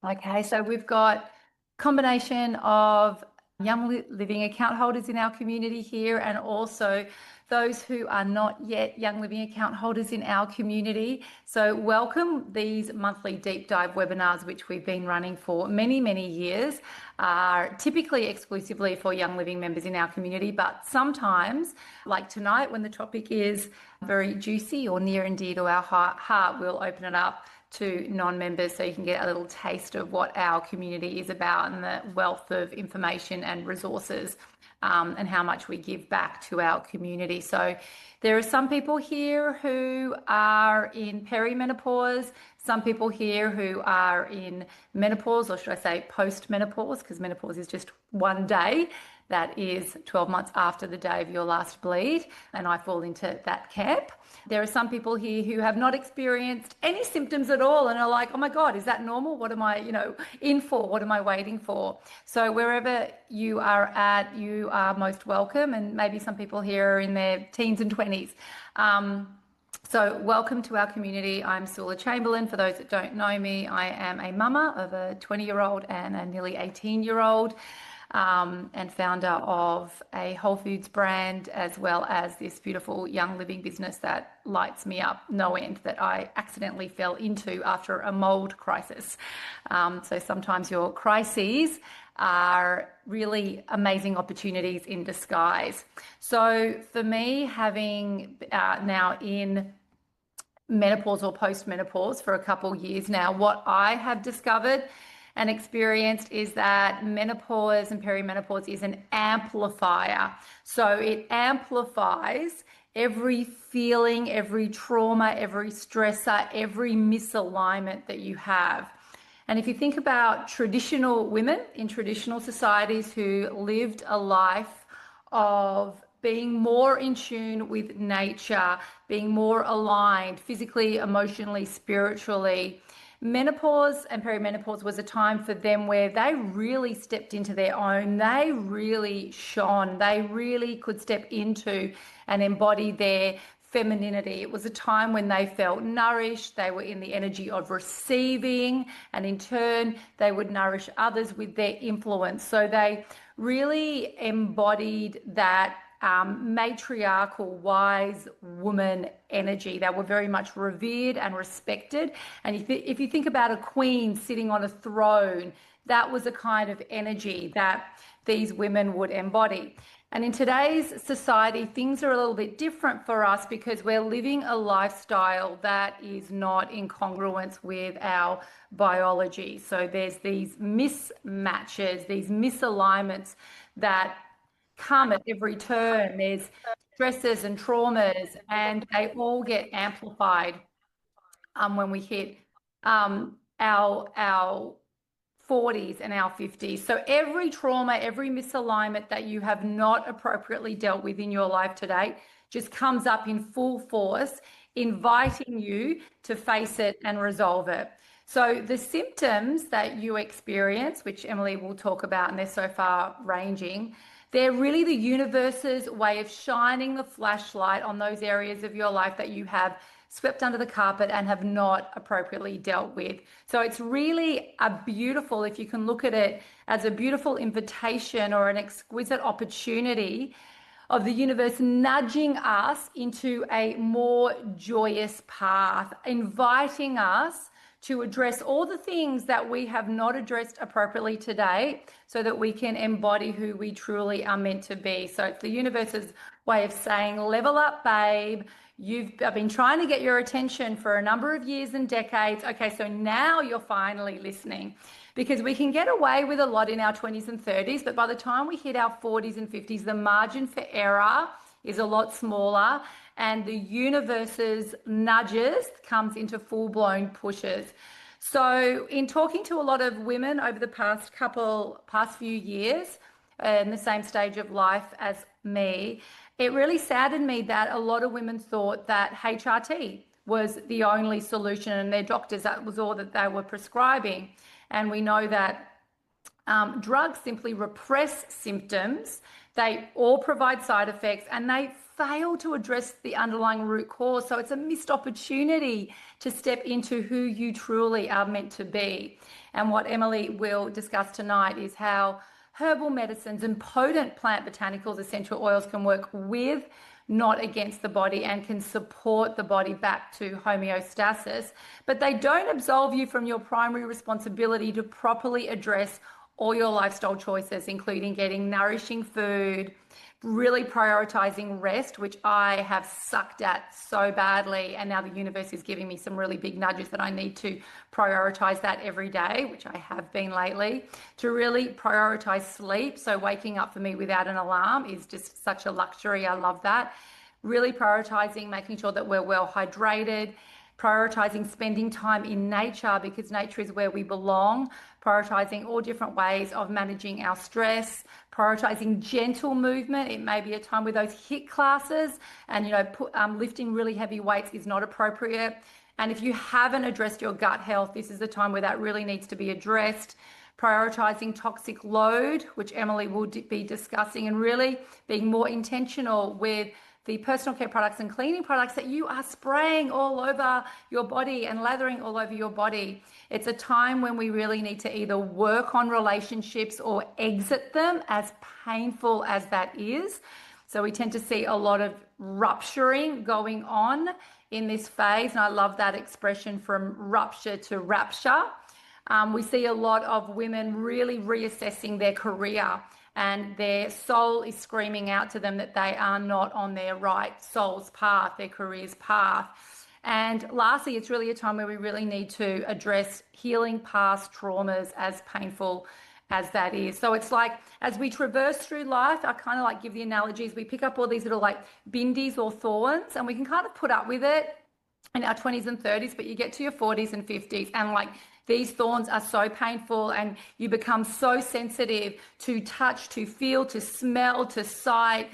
Okay, so we've got combination of living account holders in our community here, and also those who are not yet young living account holders in our community. So welcome. These monthly deep dive webinars, which we've been running for many, many years, are typically exclusively for young living members in our community. But sometimes, like tonight, when the topic is very juicy or near and dear to our heart, we'll open it up to non-members so you can get a little taste of what our community is about and the wealth of information and resources, and how much we give back to our community. So there are some people here who are in perimenopause, some people here who are in menopause, or should I say post-menopause, because menopause is just one day. That is 12 months after the day of your last bleed, and I fall into that camp. There are some people here who have not experienced any symptoms at all and are like, oh my God, is that normal? What am I, in for? What am I waiting for? So wherever you are at, you are most welcome. And maybe some people here are in their teens and 20s. So welcome to our community. I'm Sula Chamberlain. For those that don't know me, I am a mama of a 20-year-old and a nearly 18-year-old. And founder of a Whole Foods brand, as well as this beautiful young living business that lights me up no end, that I accidentally fell into after a mold crisis. So sometimes your crises are really amazing opportunities in disguise. So for me, having now in menopause or post-menopause for a couple of years now, what I have discovered and experienced is that menopause and perimenopause is an amplifier. So it amplifies every feeling, every trauma, every stressor, every misalignment that you have. And if you think about traditional women in traditional societies who lived a life of being more in tune with nature, being more aligned physically, emotionally, spiritually, menopause and perimenopause was a time for them where they really stepped into their own. They really shone. They really could step into and embody their femininity. It was a time when they felt nourished. They were in the energy of receiving, and in turn, they would nourish others with their influence. So they really embodied that matriarchal, wise woman energy. They were very much revered and respected. And if you think about a queen sitting on a throne, that was a kind of energy that these women would embody. And in today's society, things are a little bit different for us because we're living a lifestyle that is not in congruence with our biology. So there's these mismatches, these misalignments that come at every turn. There's stresses and traumas, and they all get amplified when we hit our 40s and our 50s. So every trauma, every misalignment that you have not appropriately dealt with in your life today just comes up in full force, inviting you to face it and resolve it. So the symptoms that you experience, which Emily will talk about, and they're so far ranging, they're really the universe's way of shining the flashlight on those areas of your life that you have swept under the carpet and have not appropriately dealt with. So it's really a beautiful, if you can look at it as a beautiful invitation or an exquisite opportunity of the universe nudging us into a more joyous path, inviting us to address all the things that we have not addressed appropriately today so that we can embody who we truly are meant to be. So it's the universe's way of saying, level up, babe. I've been trying to get your attention for a number of years and decades. Okay, so now you're finally listening, because we can get away with a lot in our 20s and 30s, but by the time we hit our 40s and 50s, the margin for error is a lot smaller, and the universe's nudges comes into full-blown pushes. So in talking to a lot of women over the past few years in the same stage of life as me, it really saddened me that a lot of women thought that HRT was the only solution, and their doctors, that was all that they were prescribing. And we know that drugs simply repress symptoms. They all provide side effects, and they fail to address the underlying root cause. So it's a missed opportunity to step into who you truly are meant to be. And what Emily will discuss tonight is how herbal medicines and potent plant botanicals, essential oils, can work with, not against the body, and can support the body back to homeostasis. But they don't absolve you from your primary responsibility to properly address all your lifestyle choices, including getting nourishing food, really prioritizing rest, which I have sucked at so badly. And now the universe is giving me some really big nudges that I need to prioritize that every day, which I have been lately, to really prioritize sleep. So waking up for me without an alarm is just such a luxury. I love that. Really prioritizing making sure that we're well hydrated, prioritizing spending time in nature, because nature is where we belong, prioritizing all different ways of managing our stress, prioritizing gentle movement. It may be a time with those HIIT classes, and lifting really heavy weights is not appropriate. And if you haven't addressed your gut health, this is the time where that really needs to be addressed. Prioritizing toxic load, which Emily will be discussing, and really being more intentional with the personal care products and cleaning products that you are spraying all over your body and lathering all over your body. It's a time when we really need to either work on relationships or exit them, as painful as that is. So we tend to see a lot of rupturing going on in this phase, and I love that expression, from rupture to rapture. We see a lot of women really reassessing their career, and their soul is screaming out to them that they are not on their right soul's path, their career's path. And lastly, it's really a time where we really need to address healing past traumas, as painful as that is. So it's like, as we traverse through life, I kind of like give the analogies, we pick up all these little like bindies or thorns, and we can kind of put up with it in our 20s and 30s, but you get to your 40s and 50s, and like these thorns are so painful, and you become so sensitive to touch, to feel, to smell, to sight,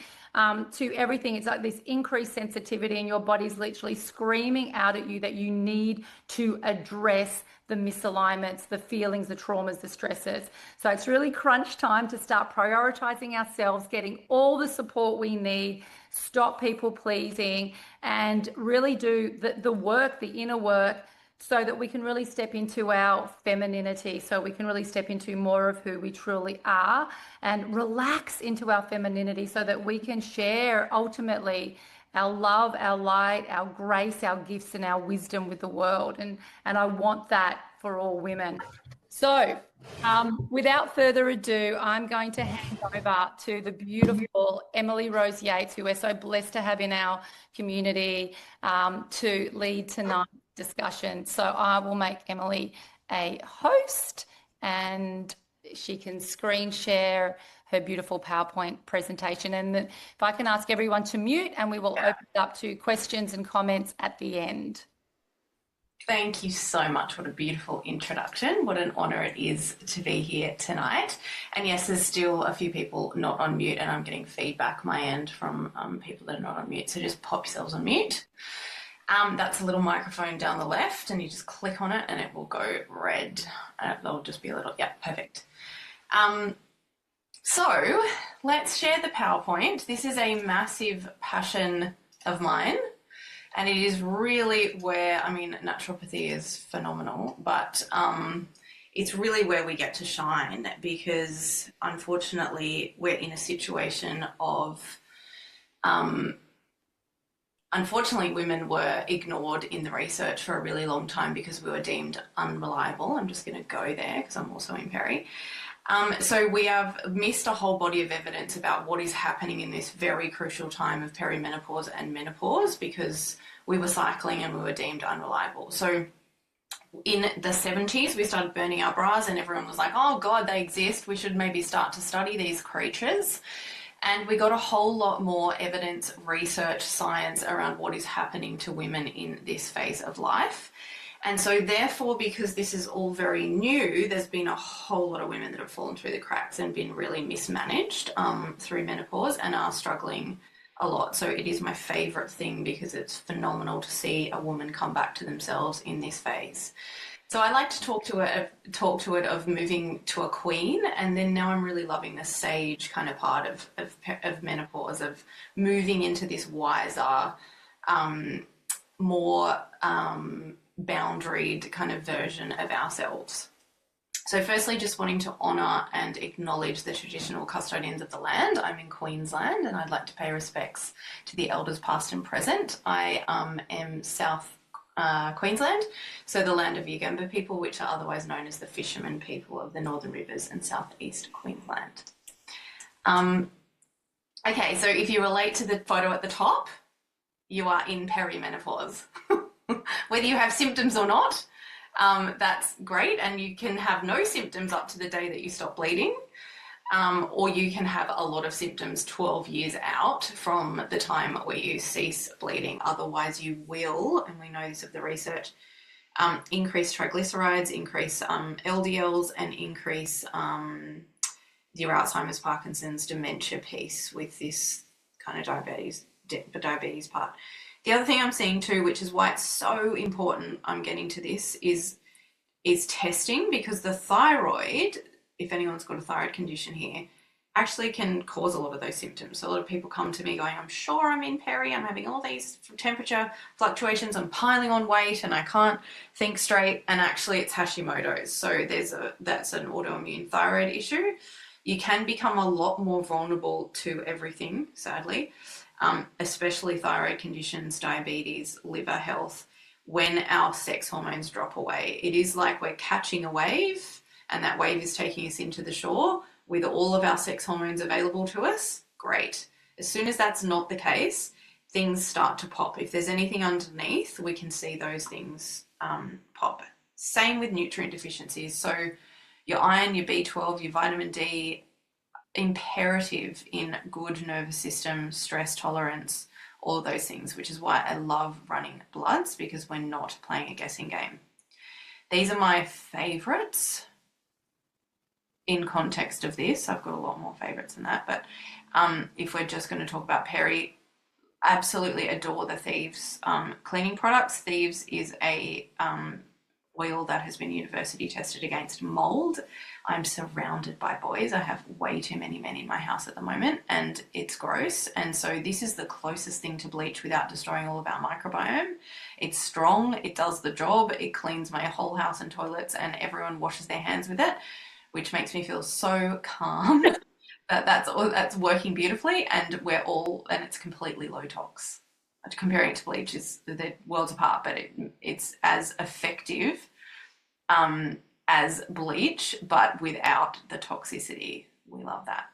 to everything. It's like this increased sensitivity, and your body's literally screaming out at you that you need to address the misalignments, the feelings, the traumas, the stresses. So it's really crunch time to start prioritizing ourselves, getting all the support we need, stop people pleasing, and really do the work, the inner work, so that we can really step into our femininity, so we can really step into more of who we truly are and relax into our femininity, so that we can share ultimately our love, our light, our grace, our gifts, and our wisdom with the world. And I want that for all women. So without further ado, I'm going to hand over to the beautiful Emily Rose Yates, who we're so blessed to have in our community, to lead tonight's discussion. So I will make Emily a host, and she can screen share her beautiful PowerPoint presentation. And if I can ask everyone to mute, and we will open it up to questions and comments at the end. Thank you so much. What a beautiful introduction. What an honour it is to be here tonight. And yes, there's still a few people not on mute, and I'm getting feedback my end from people that are not on mute. So just pop yourselves on mute. That's a little microphone down the left, and you just click on it and it will go red. There'll just be a little, yeah, perfect. So let's share the PowerPoint. This is a massive passion of mine, and it is really where, I mean, naturopathy is phenomenal, but it's really where we get to shine, because unfortunately we're in a situation of, unfortunately women were ignored in the research for a really long time because we were deemed unreliable. I'm just going to go there because I'm also in peri. So we have missed a whole body of evidence about what is happening in this very crucial time of perimenopause and menopause, because we were cycling and we were deemed unreliable. So in the 70s, we started burning our bras, and everyone was like, oh God, they exist. We should maybe start to study these creatures. And we got a whole lot more evidence, research, science around what is happening to women in this phase of life. And so therefore, because this is all very new, there's been a whole lot of women that have fallen through the cracks and been really mismanaged through menopause and are struggling a lot. So it is my favourite thing, because it's phenomenal to see a woman come back to themselves in this phase. So I like to talk to it of moving to a queen, and then now I'm really loving the sage kind of part of menopause, of moving into this wiser, um, more boundaried kind of version of ourselves. So firstly, just wanting to honour and acknowledge the traditional custodians of the land. I'm in Queensland and I'd like to pay respects to the elders past and present. I am South Queensland, so the land of Yugambeh people, which are otherwise known as the fishermen people of the Northern Rivers and southeast Queensland. Okay, so if you relate to the photo at the top, you are in perimenopause. Whether you have symptoms or not, that's great, and you can have no symptoms up to the day that you stop bleeding, or you can have a lot of symptoms 12 years out from the time where you cease bleeding. Otherwise, you will, and we know this of the research, increase triglycerides, increase LDLs, and increase your Alzheimer's, Parkinson's, dementia piece with this kind of diabetes part. The other thing I'm seeing too, which is why it's so important I'm getting to this, is testing, because the thyroid, if anyone's got a thyroid condition here, actually can cause a lot of those symptoms. So a lot of people come to me going, I'm sure I'm in peri, I'm having all these temperature fluctuations, I'm piling on weight and I can't think straight, and actually it's Hashimoto's. So that's an autoimmune thyroid issue. You can become a lot more vulnerable to everything, sadly, especially thyroid conditions, diabetes, liver health, when our sex hormones drop away. It is like we're catching a wave, and that wave is taking us into the shore with all of our sex hormones available to us. Great. As soon as that's not the case, things start to pop. If there's anything underneath, we can see those things pop. Same with nutrient deficiencies. So your iron, your B12, your vitamin D, imperative in good nervous system, stress tolerance, all of those things, which is why I love running bloods, because we're not playing a guessing game. These are my favourites in context of this. I've got a lot more favourites than that, but if we're just going to talk about peri, absolutely adore the Thieves cleaning products. Thieves is a oil that has been university tested against mold. I'm surrounded by boys. I have way too many men in my house at the moment, and it's gross. And so this is the closest thing to bleach without destroying all of our microbiome. It's strong, it does the job, it cleans my whole house and toilets, and everyone washes their hands with it, which makes me feel so calm that that's working beautifully, and it's completely low tox. Comparing it to bleach is they're worlds apart, but it's as effective as bleach, but without the toxicity. We love that.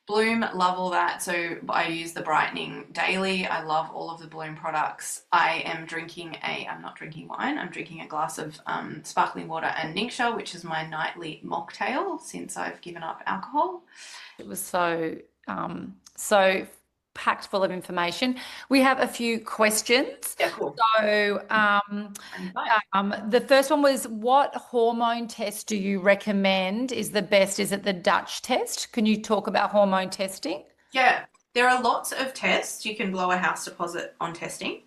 Bloom, love all that. So I use the brightening daily. I love all of the Bloom products. I'm not drinking wine, I'm drinking a glass of sparkling water and Ningxia, which is my nightly mocktail since I've given up alcohol. It was so packed full of information. We have a few questions. Yeah, cool. So the first one was, what hormone test do you recommend is the best? Is it the Dutch test? Can you talk about hormone testing? Yeah, there are lots of tests. You can blow a house deposit on testing.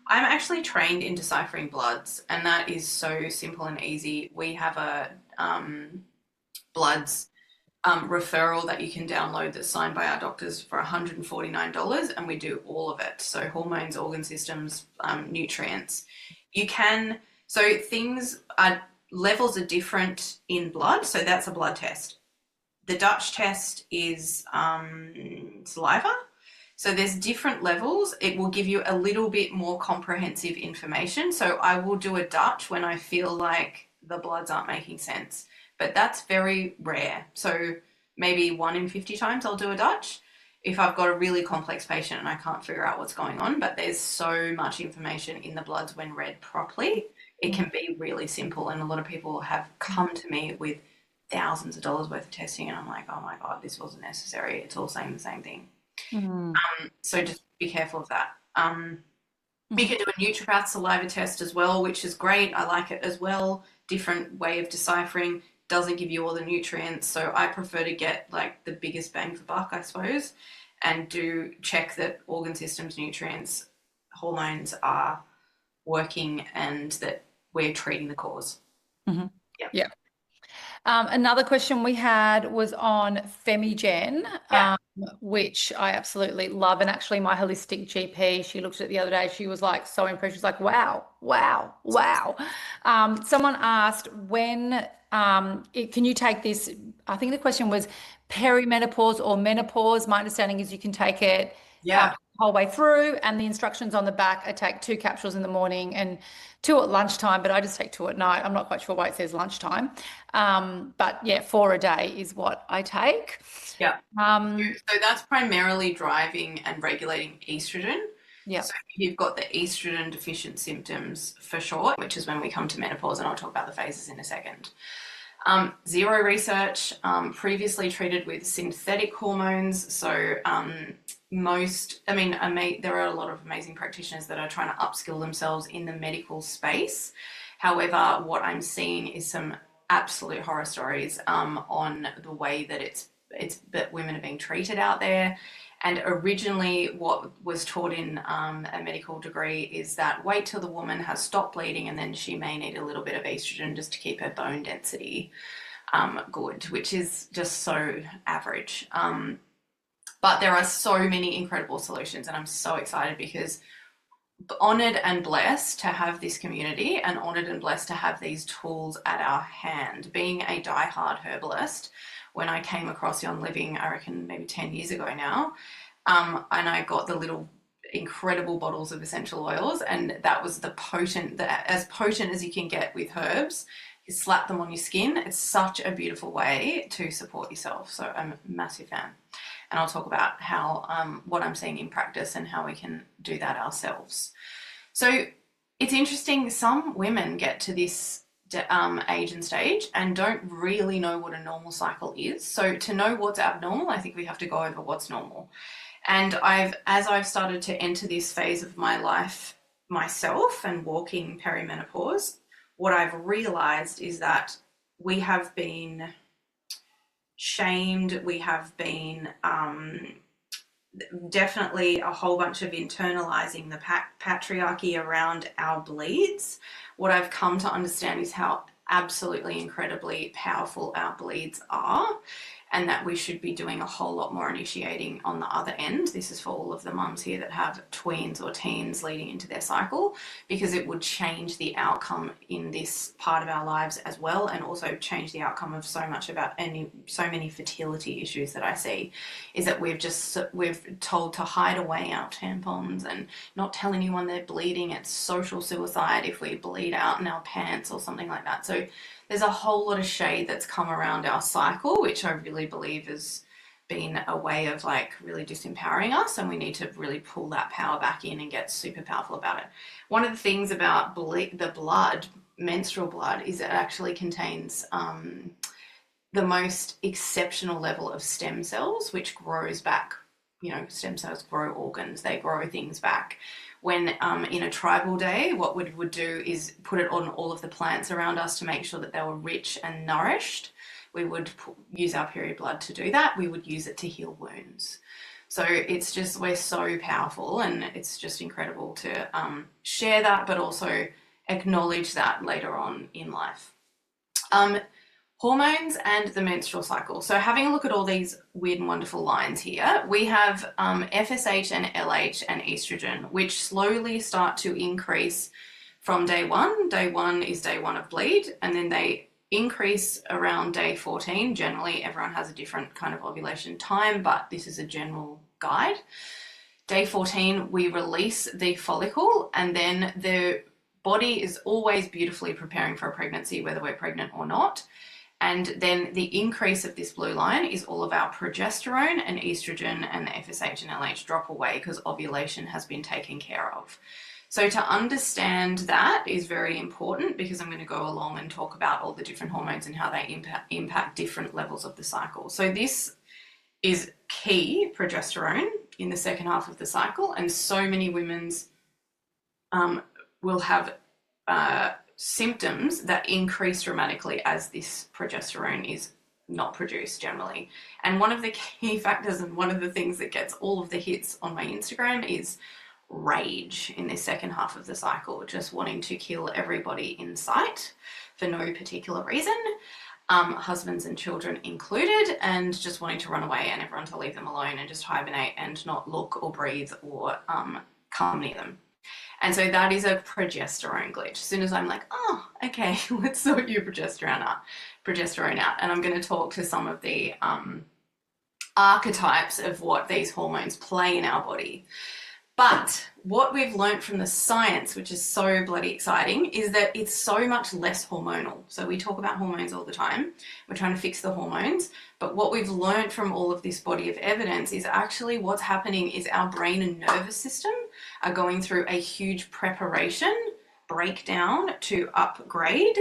I'm actually trained in deciphering bloods, and that is so simple and easy. We have a bloods referral that you can download that's signed by our doctors for $149, and we do all of it. So hormones, organ systems, nutrients. Levels are different in blood, so that's a blood test. The Dutch test is saliva. So there's different levels. It will give you a little bit more comprehensive information. So I will do a Dutch when I feel like the bloods aren't making sense, but that's very rare. So maybe 1 in 50 times I'll do a Dutch if I've got a really complex patient and I can't figure out what's going on. But there's so much information in the bloods when read properly. It can be really simple, and a lot of people have come to me with thousands of dollars worth of testing, and I'm like, oh my God, this wasn't necessary. It's all saying the same thing. So just be careful of that. We can do a naturopath saliva test as well, which is great. I like it as well. Different way of deciphering, doesn't give you all the nutrients. So I prefer to get like the biggest bang for buck, I suppose, and do check that organ systems, nutrients, hormones are working and that we're treating the cause. Mhm. Yep. Yeah. Another question we had was on Femigen, Yeah. which I absolutely love. And actually, my holistic GP, she looked at it the other day. She was like so impressed. She's like, wow, wow, wow. Someone asked can you take this? I think the question was perimenopause or menopause. My understanding is you can take it Yeah. the whole way through, and the instructions on the back, I take 2 capsules in the morning and 2 at lunchtime, but I just take 2 at night. I'm not quite sure why it says lunchtime. But yeah, 4 a day is what I take. Yeah. Um, So that's primarily driving and regulating estrogen. yeah. So you've got the estrogen deficient symptoms for short, which is when we come to menopause, and I'll talk about the phases in a second. Zero research, previously treated with synthetic hormones. So there are a lot of amazing practitioners that are trying to upskill themselves in the medical space. However, what I'm seeing is some absolute horror stories on the way that that women are being treated out there. And originally, what was taught in a medical degree is that wait till the woman has stopped bleeding and then she may need a little bit of estrogen just to keep her bone density good, which is just so average. But there are so many incredible solutions, and I'm so excited because honoured and blessed to have this community and honoured and blessed to have these tools at our hand. Being a die-hard herbalist, when I came across Yon Living, I reckon maybe 10 years ago now, and I got the little incredible bottles of essential oils, and that was as potent as you can get with herbs. You slap them on your skin. It's such a beautiful way to support yourself. So I'm a massive fan. And I'll talk about how what I'm seeing in practice and how we can do that ourselves. So it's interesting. Some women get to this age and stage and don't really know what a normal cycle is. So to know what's abnormal, I think we have to go over what's normal. And as I've started to enter this phase of my life myself and walking perimenopause, what I've realized is that we have been shamed, we have been definitely a whole bunch of internalizing the patriarchy around our bleeds. What I've come to understand is how absolutely incredibly powerful our bleeds are, and that we should be doing a whole lot more initiating on the other end. This is for all of the mums here that have tweens or teens leading into their cycle, because it would change the outcome in this part of our lives as well, and also change the outcome of so many fertility issues that I see, is that we've told to hide away our tampons and not tell anyone they're bleeding. It's social suicide if we bleed out in our pants or something like that. So there's a whole lot of shade that's come around our cycle, which I really believe has been a way of like really disempowering us, and we need to really pull that power back in and get super powerful about it. One of the things about the blood, menstrual blood, is it actually contains the most exceptional level of stem cells, which grows back. You know, stem cells grow organs, they grow things back. When in a tribal day, what we would do is put it on all of the plants around us to make sure that they were rich and nourished. We would use our period blood to do that. We would use it to heal wounds. So it's just, we're so powerful, and it's just incredible to share that, but also acknowledge that later on in life. Hormones and the menstrual cycle. So having a look at all these weird and wonderful lines here, we have FSH and LH and estrogen, which slowly start to increase from day one. Day one is day one of bleed, and then they increase around day 14. Generally, everyone has a different kind of ovulation time, but this is a general guide. Day 14, we release the follicle, and then the body is always beautifully preparing for a pregnancy, whether we're pregnant or not. And then the increase of this blue line is all of our progesterone and estrogen, and the FSH and LH drop away because ovulation has been taken care of. So to understand that is very important, because I'm going to go along and talk about all the different hormones and how they impact different levels of the cycle. So this is key, progesterone, in the second half of the cycle, and so many women's will have symptoms that increase dramatically as this progesterone is not produced generally. And one of the key factors, and one of the things that gets all of the hits on my Instagram, is rage in the second half of the cycle, just wanting to kill everybody in sight. for no particular reason, husbands and children included, and just wanting to run away and everyone to leave them alone and just hibernate and not look or breathe or come near them. And so that is a progesterone glitch. As soon as I'm like, oh, okay, let's sort your progesterone out. And I'm going to talk to some of the archetypes of what these hormones play in our body. But what we've learned from the science, which is so bloody exciting, is that it's so much less hormonal. So we talk about hormones all the time. We're trying to fix the hormones. But what we've learned from all of this body of evidence is actually what's happening is our brain and nervous system are going through a huge preparation, breakdown to upgrade,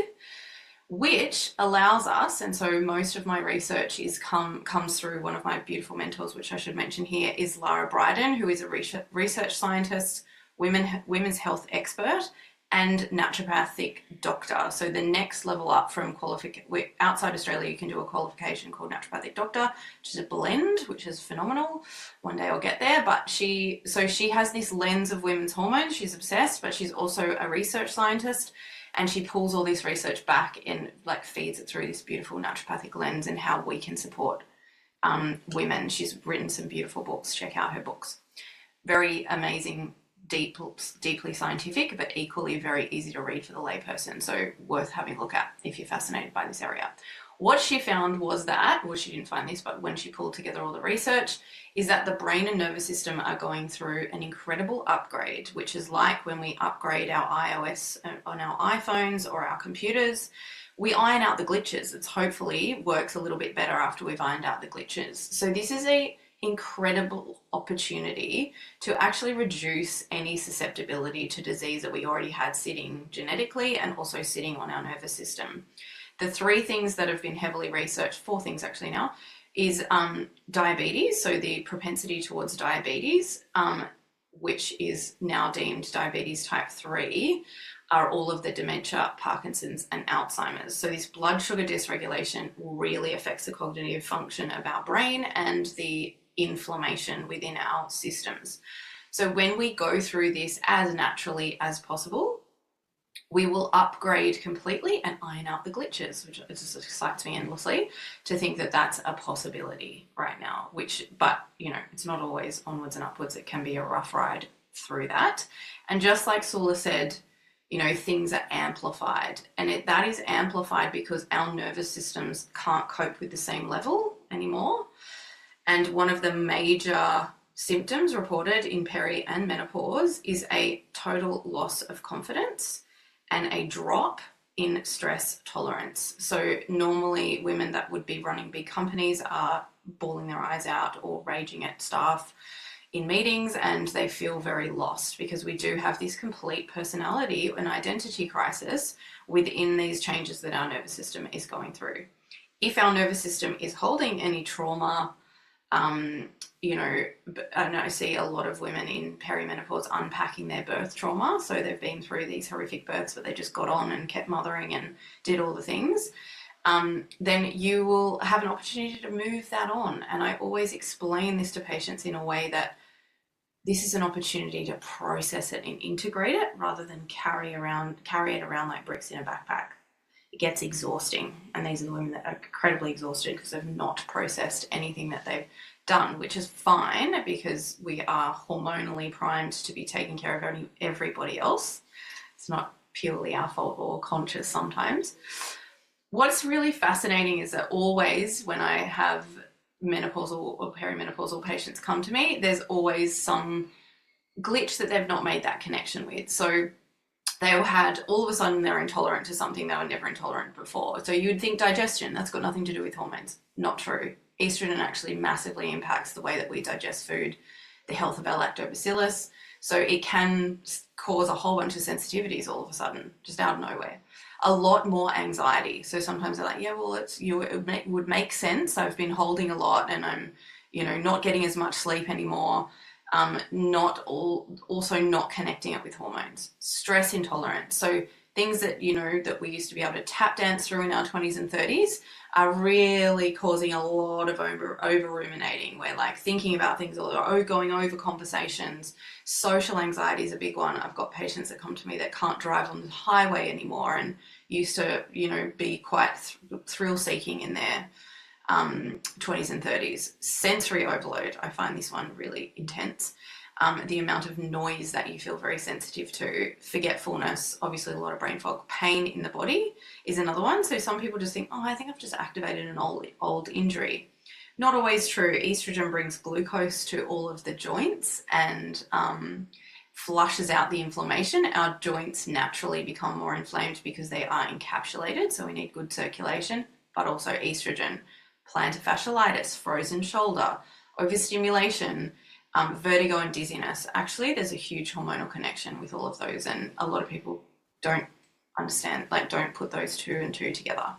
which allows us, and so most of my research comes through one of my beautiful mentors, which I should mention here, is Lara Bryden, who is a research scientist, women's health expert, and naturopathic doctor. So the next level up from outside Australia, you can do a qualification called naturopathic doctor, which is a blend, which is phenomenal. One day I'll get there. But she has this lens of women's hormones. She's obsessed, but she's also a research scientist. And she pulls all this research back and like feeds it through this beautiful naturopathic lens and how we can support women. She's written some beautiful books. Check out her books. Very amazing, deeply scientific, but equally very easy to read for the layperson. So worth having a look at if you're fascinated by this area. What she found was that, well, she didn't find this, but when she pulled together all the research, is that the brain and nervous system are going through an incredible upgrade, which is like when we upgrade our iOS on our iPhones or our computers, we iron out the glitches. It's hopefully works a little bit better after we've ironed out the glitches. So this is an incredible opportunity to actually reduce any susceptibility to disease that we already had sitting genetically and also sitting on our nervous system. The 3 things that have been heavily researched, 4 things actually now, is diabetes, so the propensity towards diabetes, which is now deemed diabetes type 3, are all of the dementia, Parkinson's, and Alzheimer's. So this blood sugar dysregulation really affects the cognitive function of our brain and the inflammation within our systems. So when we go through this as naturally as possible, we will upgrade completely and iron out the glitches, which it just excites me endlessly to think that that's a possibility right now, but you know, it's not always onwards and upwards. It can be a rough ride through that. And just like Sula said, you know, things are amplified, and that is amplified because our nervous systems can't cope with the same level anymore. And one of the major symptoms reported in peri and menopause is a total loss of confidence and a drop in stress tolerance. So normally women that would be running big companies are bawling their eyes out or raging at staff in meetings, and they feel very lost because we do have this complete personality and identity crisis within these changes that our nervous system is going through. If our nervous system is holding any trauma, you know, and I see a lot of women in perimenopause unpacking their birth trauma. So they've been through these horrific births, but they just got on and kept mothering and did all the things. Then you will have an opportunity to move that on. And I always explain this to patients in a way that this is an opportunity to process it and integrate it rather than carry it around like bricks in a backpack. It gets exhausting, and these are the women that are incredibly exhausted because they've not processed anything that they've done, which is fine because we are hormonally primed to be taking care of everybody else. It's not purely our fault or conscious sometimes. What's really fascinating is that always when I have menopausal or perimenopausal patients come to me, there's always some glitch that they've not made that connection with. So they had, all of a sudden they're intolerant to something they were never intolerant before. So you'd think digestion, that's got nothing to do with hormones. Not true. Estrogen actually massively impacts the way that we digest food, the health of our lactobacillus. So it can cause a whole bunch of sensitivities all of a sudden, just out of nowhere. A lot more anxiety. So sometimes they're like, yeah, well, it would make sense. I've been holding a lot and I'm, you know, not getting as much sleep anymore. Also not connecting it with hormones. Stress intolerance. So things that, you know, that we used to be able to tap dance through in our 20s and 30s are really causing a lot of over ruminating. We're like thinking about things, or going over conversations. Social anxiety is a big one. I've got patients that come to me that can't drive on the highway anymore, and used to, be quite thrill seeking in their 20s and 30s. Sensory overload, I find this one really intense. The amount of noise that you feel very sensitive to, forgetfulness, obviously a lot of brain fog, pain in the body is another one. So some people just think, oh, I think I've just activated an old injury. Not always true. Estrogen brings glucose to all of the joints and flushes out the inflammation. Our joints naturally become more inflamed because they are encapsulated, so we need good circulation, but also estrogen. Plantar fasciitis, frozen shoulder, overstimulation, vertigo and dizziness. Actually, there's a huge hormonal connection with all of those, and a lot of people don't understand, don't put those two and two together.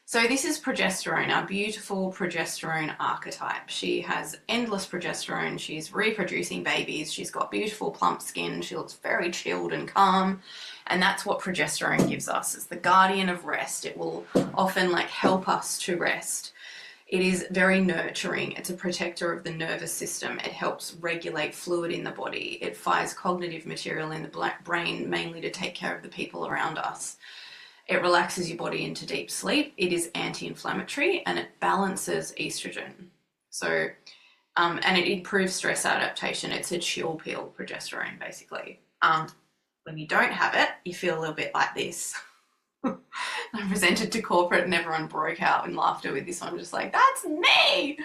So this is progesterone, our beautiful progesterone archetype. She has endless progesterone. She's reproducing babies. She's got beautiful plump skin. She looks very chilled and calm. And that's what progesterone gives us. It's the guardian of rest. It will often help us to rest. It is very nurturing. It's a protector of the nervous system. It helps regulate fluid in the body. It fires cognitive material in the brain, mainly to take care of the people around us. It relaxes your body into deep sleep. It is anti-inflammatory and it balances estrogen. So, and it improves stress adaptation. It's a chill pill, progesterone, basically. When you don't have it, you feel a little bit like this. I presented to corporate and everyone broke out in laughter with this one, just like, that's me.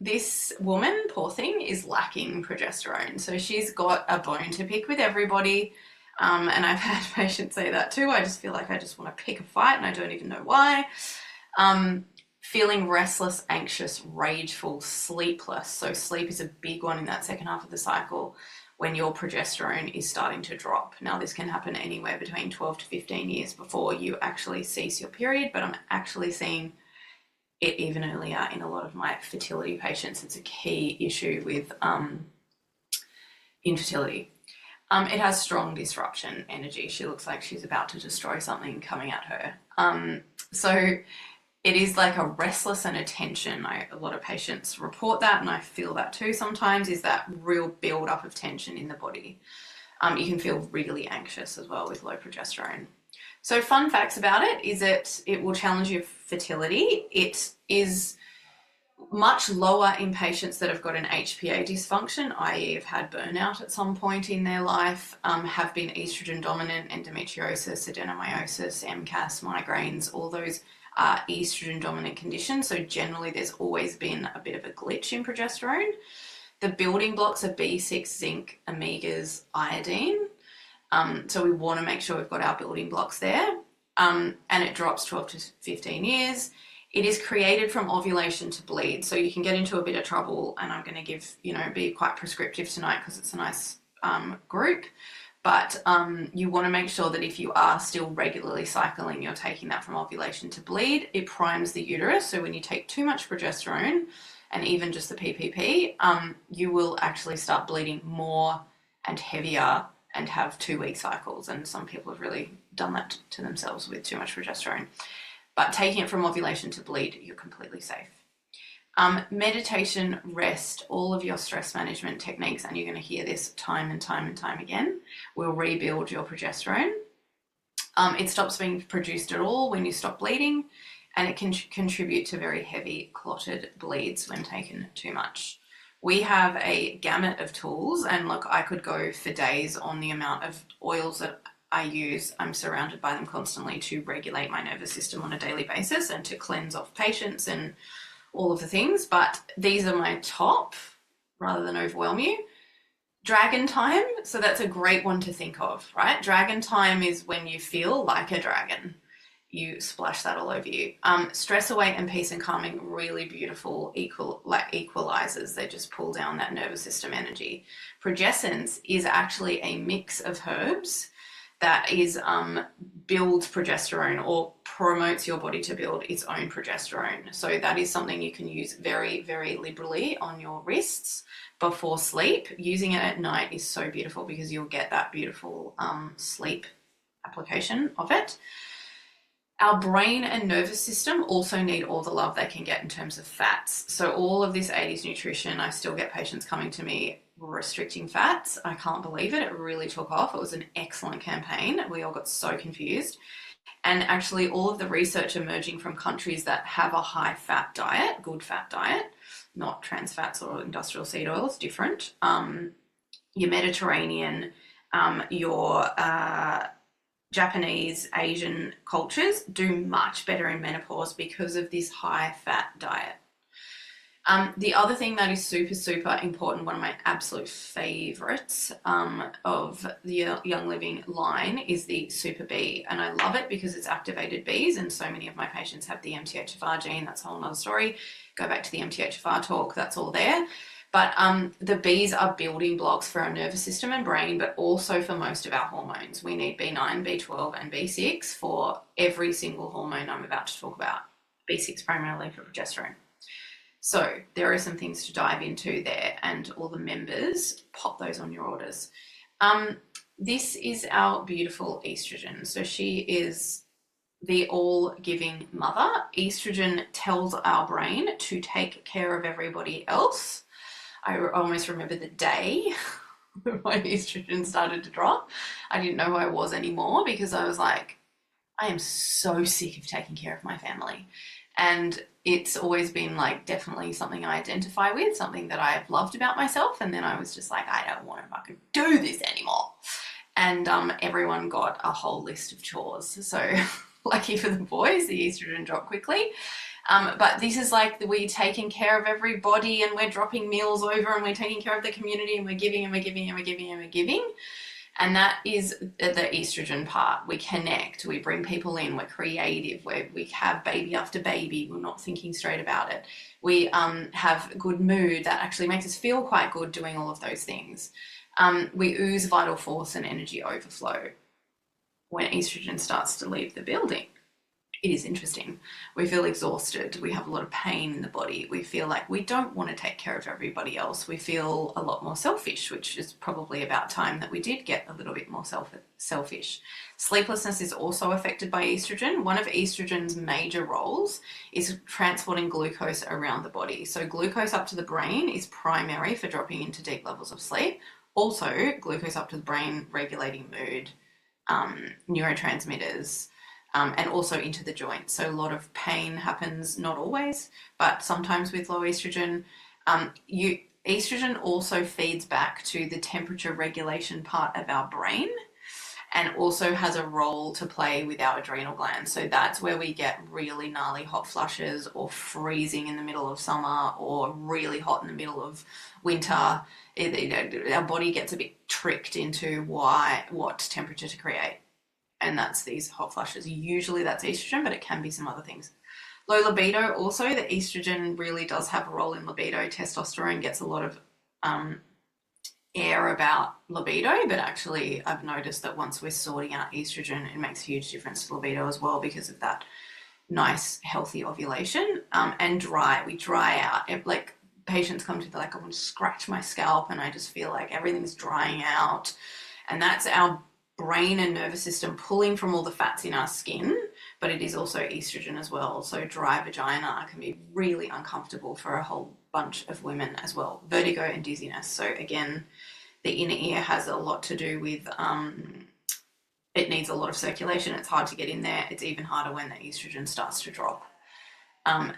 This woman, poor thing, is lacking progesterone. So she's got a bone to pick with everybody. And I've had patients say that too. I just feel like I just want to pick a fight and I don't even know why. Feeling restless, anxious, rageful, sleepless. So sleep is a big one in that second half of the cycle when your progesterone is starting to drop. Now, this can happen anywhere between 12 to 15 years before you actually cease your period, but I'm actually seeing it even earlier in a lot of my fertility patients. It's a key issue with infertility. It has strong disruption energy. She looks like she's about to destroy something coming at her. So it is like a restless and a tension. A lot of patients report that, and I feel that too sometimes, is that real build up of tension in the body. You can feel really anxious as well with low progesterone. So fun facts about it is that it will challenge your fertility. It is much lower in patients that have got an HPA dysfunction, i.e. have had burnout at some point in their life, have been estrogen dominant, endometriosis, adenomyosis, MCAS, migraines, all those are estrogen dominant conditions. So generally there's always been a bit of a glitch in progesterone. The building blocks are B6, zinc, omegas, iodine. So we want to make sure we've got our building blocks there. And it drops 12 to 15 years. It is created from ovulation to bleed. So you can get into a bit of trouble, and I'm going to give, be quite prescriptive tonight because it's a nice group. But you want to make sure that if you are still regularly cycling, you're taking that from ovulation to bleed. It primes the uterus. So when you take too much progesterone and even just the PPP, you will actually start bleeding more and heavier and have 2-week cycles. And some people have really done that to themselves with too much progesterone. But taking it from ovulation to bleed, you're completely safe. Meditation, rest, all of your stress management techniques, and you're going to hear this time and time and time again, will rebuild your progesterone. It stops being produced at all when you stop bleeding, and it can contribute to very heavy clotted bleeds when taken too much. We have a gamut of tools, and look, I could go for days on the amount of oils that I use. I'm surrounded by them constantly to regulate my nervous system on a daily basis and to cleanse off patients and all of the things. But these are my top, rather than overwhelm you. Dragon time. So that's a great one to think of, right? Dragon time is when you feel like a dragon. You splash that all over you. Stress away and peace and calming, really beautiful equalizers. They just pull down that nervous system energy. Progescence is actually a mix of herbs that is builds progesterone or promotes your body to build its own progesterone. So that is something you can use very, very liberally on your wrists before sleep. Using it at night is so beautiful because you'll get that beautiful sleep application of it. Our brain and nervous system also need all the love they can get in terms of fats. So all of this 80s nutrition, I still get patients coming to me restricting fats. I can't believe it. It really took off. It was an excellent campaign. We all got so confused. And actually all of the research emerging from countries that have a high fat diet, good fat diet, not trans fats or industrial seed oils, different. Your Mediterranean, your Japanese, Asian cultures do much better in menopause because of this high fat diet. The other thing that is super, super important, one of my absolute favorites of the Young Living line is the Super B. And I love it because it's activated Bs, and so many of my patients have the MTHFR gene. That's a whole nother story. Go back to the MTHFR talk, that's all there. But the Bs are building blocks for our nervous system and brain, but also for most of our hormones. We need B9, B12, and B6 for every single hormone I'm about to talk about. B6 primarily for progesterone. So there are some things to dive into there, and all the members, pop those on your orders. This is our beautiful estrogen. So she is the all-giving mother. Estrogen tells our brain to take care of everybody else. I almost remember the day my estrogen started to drop. I didn't know who I was anymore because I was like, I am so sick of taking care of my family. And it's always been like definitely something I identify with, something that I've loved about myself. And then I was just like, I don't want to fucking do this anymore. And everyone got a whole list of chores. So lucky for the boys, the estrogen dropped quickly. But this is like we're taking care of everybody, and we're dropping meals over, and we're taking care of the community, and we're giving and we're giving and we're giving and we're giving. And that is the estrogen part. We connect, we bring people in, we're creative, we have baby after baby, we're not thinking straight about it. We have good mood that actually makes us feel quite good doing all of those things. We ooze vital force and energy overflow. When estrogen starts to leave the building, it is interesting. We feel exhausted. We have a lot of pain in the body. We feel like we don't want to take care of everybody else. We feel a lot more selfish, which is probably about time that we did get a little bit more selfish. Sleeplessness is also affected by estrogen. One of estrogen's major roles is transporting glucose around the body. So glucose up to the brain is primary for dropping into deep levels of sleep. Also, glucose up to the brain regulating mood, neurotransmitters, and also into the joints. So a lot of pain happens, not always, but sometimes with low estrogen. Estrogen also feeds back to the temperature regulation part of our brain, and also has a role to play with our adrenal glands. So that's where we get really gnarly hot flushes, or freezing in the middle of summer, or really hot in the middle of winter. Our body gets a bit tricked into what temperature to create. And that's these hot flushes. Usually that's estrogen, but it can be some other things. Low libido also, the estrogen really does have a role in libido. Testosterone gets a lot of air about libido, but actually I've noticed that once we're sorting out estrogen, it makes a huge difference to libido as well, because of that nice, healthy ovulation. And we dry out. Like patients come to, they're like, I want to scratch my scalp, and I just feel like everything's drying out. And that's our brain and nervous system pulling from all the fats in our skin, but it is also estrogen as well. So dry vagina can be really uncomfortable for a whole bunch of women as well. Vertigo and dizziness. So again, the inner ear has a lot to do with, it needs a lot of circulation. It's hard to get in there. It's even harder when the estrogen starts to drop.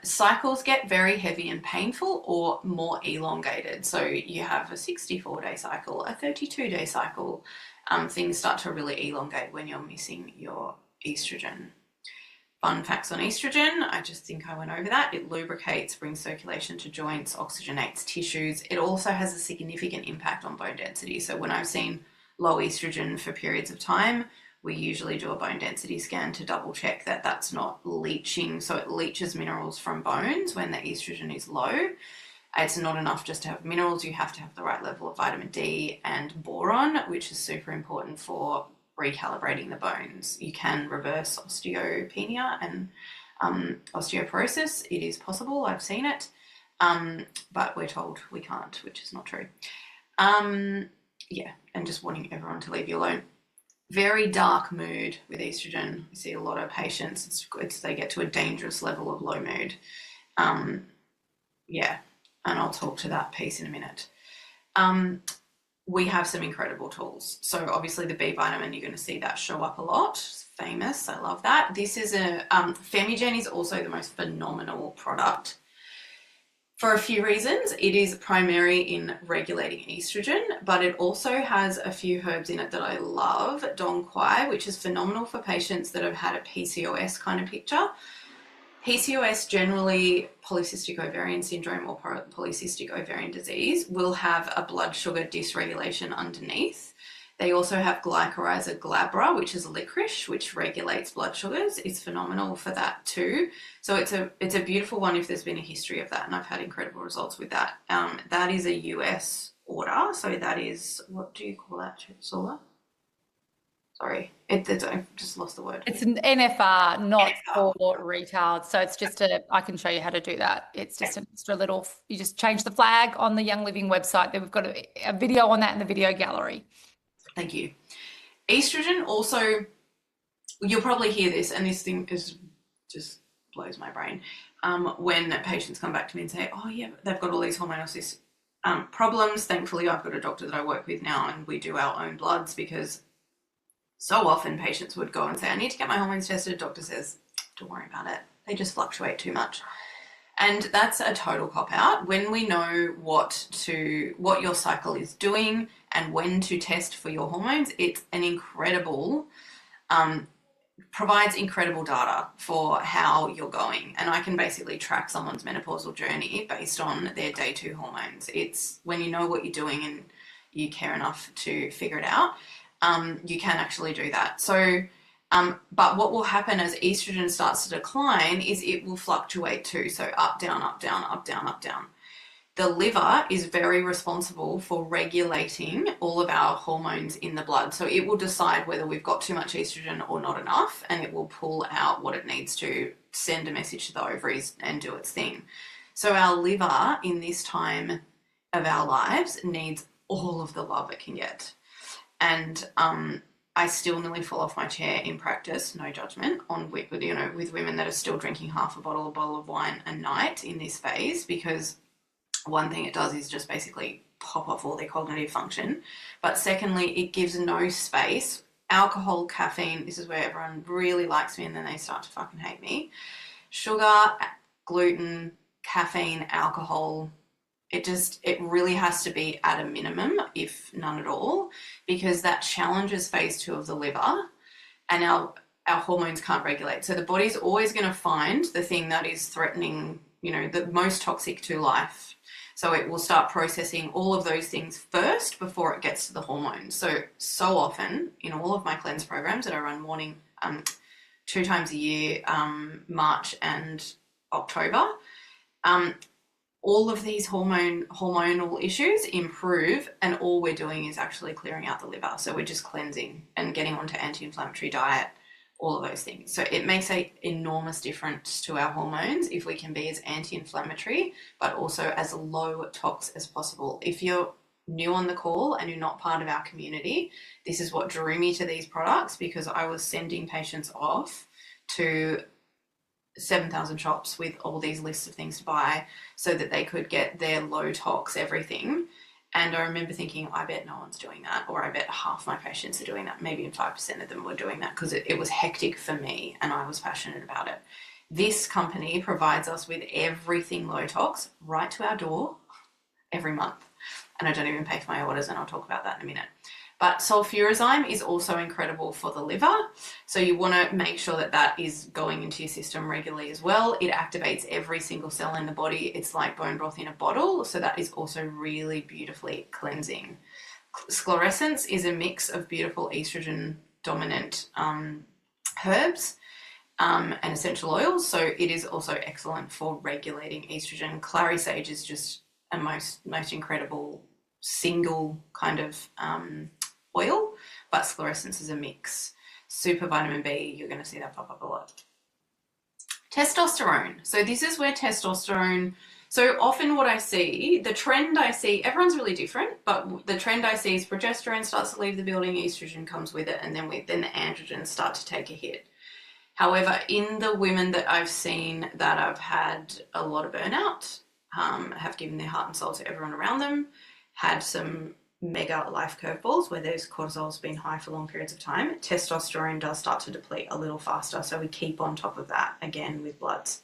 Cycles get very heavy and painful, or more elongated. So you have a 64-day cycle, a 32-day cycle. Things start to really elongate when you're missing your estrogen. Fun facts on estrogen, I just think I went over that. It lubricates, brings circulation to joints, oxygenates tissues. It also has a significant impact on bone density. So when I've seen low estrogen for periods of time, we usually do a bone density scan to double check that that's not leaching. So it leaches minerals from bones when the estrogen is low. It's not enough just to have minerals. You have to have the right level of vitamin D and boron, which is super important for recalibrating the bones. You can reverse osteopenia and osteoporosis. It is possible. I've seen it. But we're told we can't, which is not true. Yeah, and just wanting everyone to leave you alone. Very dark mood with estrogen. We see a lot of patients, they get to a dangerous level of low mood. Yeah, and I'll talk to that piece in a minute. we have some incredible tools. So obviously the B vitamin, you're going to see that show up a lot. It's famous. I love that. This is Femigen is also the most phenomenal product for a few reasons. It is primary in regulating estrogen, but it also has a few herbs in it that I love. Dong Quai, which is phenomenal for patients that have had a PCOS kind of picture. PCOS, generally polycystic ovarian syndrome or polycystic ovarian disease, will have a blood sugar dysregulation underneath. They also have glycyrrhiza glabra, which is licorice, which regulates blood sugars. It's phenomenal for that too. So it's a beautiful one if there's been a history of that, and I've had incredible results with that. That is a US order, so that is, what do you call that, Sola? Sorry, I've just lost the word. It's an NFR, not NFR. for retail. So it's just I can show you how to do that. It's just an extra little, you just change the flag on the Young Living website. Then we've got a video on that in the video gallery. Thank you. Estrogen also, you'll probably hear this, and this thing just blows my brain, when patients come back to me and say, oh yeah, they've got all these hormonal problems. Thankfully, I've got a doctor that I work with now, and we do our own bloods, because so often patients would go and say, I need to get my hormones tested. Doctor says, don't worry about it. They just fluctuate too much. And that's a total cop-out. When we know what your cycle is doing and when to test for your hormones, it's an incredible, provides incredible data for how you're going. And I can basically track someone's menopausal journey based on their day 2 hormones. It's when you know what you're doing and you care enough to figure it out, you can actually do that. So, but what will happen as estrogen starts to decline is it will fluctuate too. So up, down, up, down, up, down, up, down. The liver is very responsible for regulating all of our hormones in the blood. So it will decide whether we've got too much estrogen or not enough, and it will pull out what it needs to send a message to the ovaries and do its thing. So our liver in this time of our lives needs all of the love it can get. And I still nearly fall off my chair in practice, no judgment, with women that are still drinking half a bottle of wine a night in this phase, because one thing it does is just basically pop off all their cognitive function. But secondly, it gives no space. Alcohol, caffeine, this is where everyone really likes me and then they start to fucking hate me. Sugar, gluten, caffeine, alcohol, it really has to be at a minimum, if none at all, because that challenges phase 2 of the liver, and our hormones can't regulate. So the body's always going to find the thing that is threatening, the most toxic to life. So it will start processing all of those things first before it gets to the hormones. So often in all of my cleanse programs that I run morning, 2 times a year, March and October, all of these hormonal issues improve, and all we're doing is actually clearing out the liver. So we're just cleansing and getting onto anti-inflammatory diet, all of those things. So it makes an enormous difference to our hormones if we can be as anti-inflammatory, but also as low tox as possible. If you're new on the call and you're not part of our community, this is what drew me to these products, because I was sending patients off to 7,000 shops with all these lists of things to buy so that they could get their low tox everything. And I remember thinking, I bet no one's doing that, or I bet half my patients are doing that. Maybe 5% of them were doing that, because it was hectic for me and I was passionate about it. This company provides us with everything low tox right to our door every month. And I don't even pay for my orders, and I'll talk about that in a minute. But sulfurozyme is also incredible for the liver. So you want to make sure that that is going into your system regularly as well. It activates every single cell in the body. It's like bone broth in a bottle. So that is also really beautifully cleansing. Sclerescence is a mix of beautiful estrogen dominant herbs and essential oils. So it is also excellent for regulating estrogen. Clary sage is just a most incredible single kind of oil, but sclerescence is a mix. Super vitamin B, you're going to see that pop up a lot. Testosterone. So this is where testosterone, so often what I see, the trend I see, everyone's really different, but the trend I see is progesterone starts to leave the building, estrogen comes with it, and then the androgens start to take a hit. However, in the women that I've seen that have had a lot of burnout, have given their heart and soul to everyone around them, had some mega life curveballs where there's cortisol's been high for long periods of time, testosterone does start to deplete a little faster. So we keep on top of that again with bloods.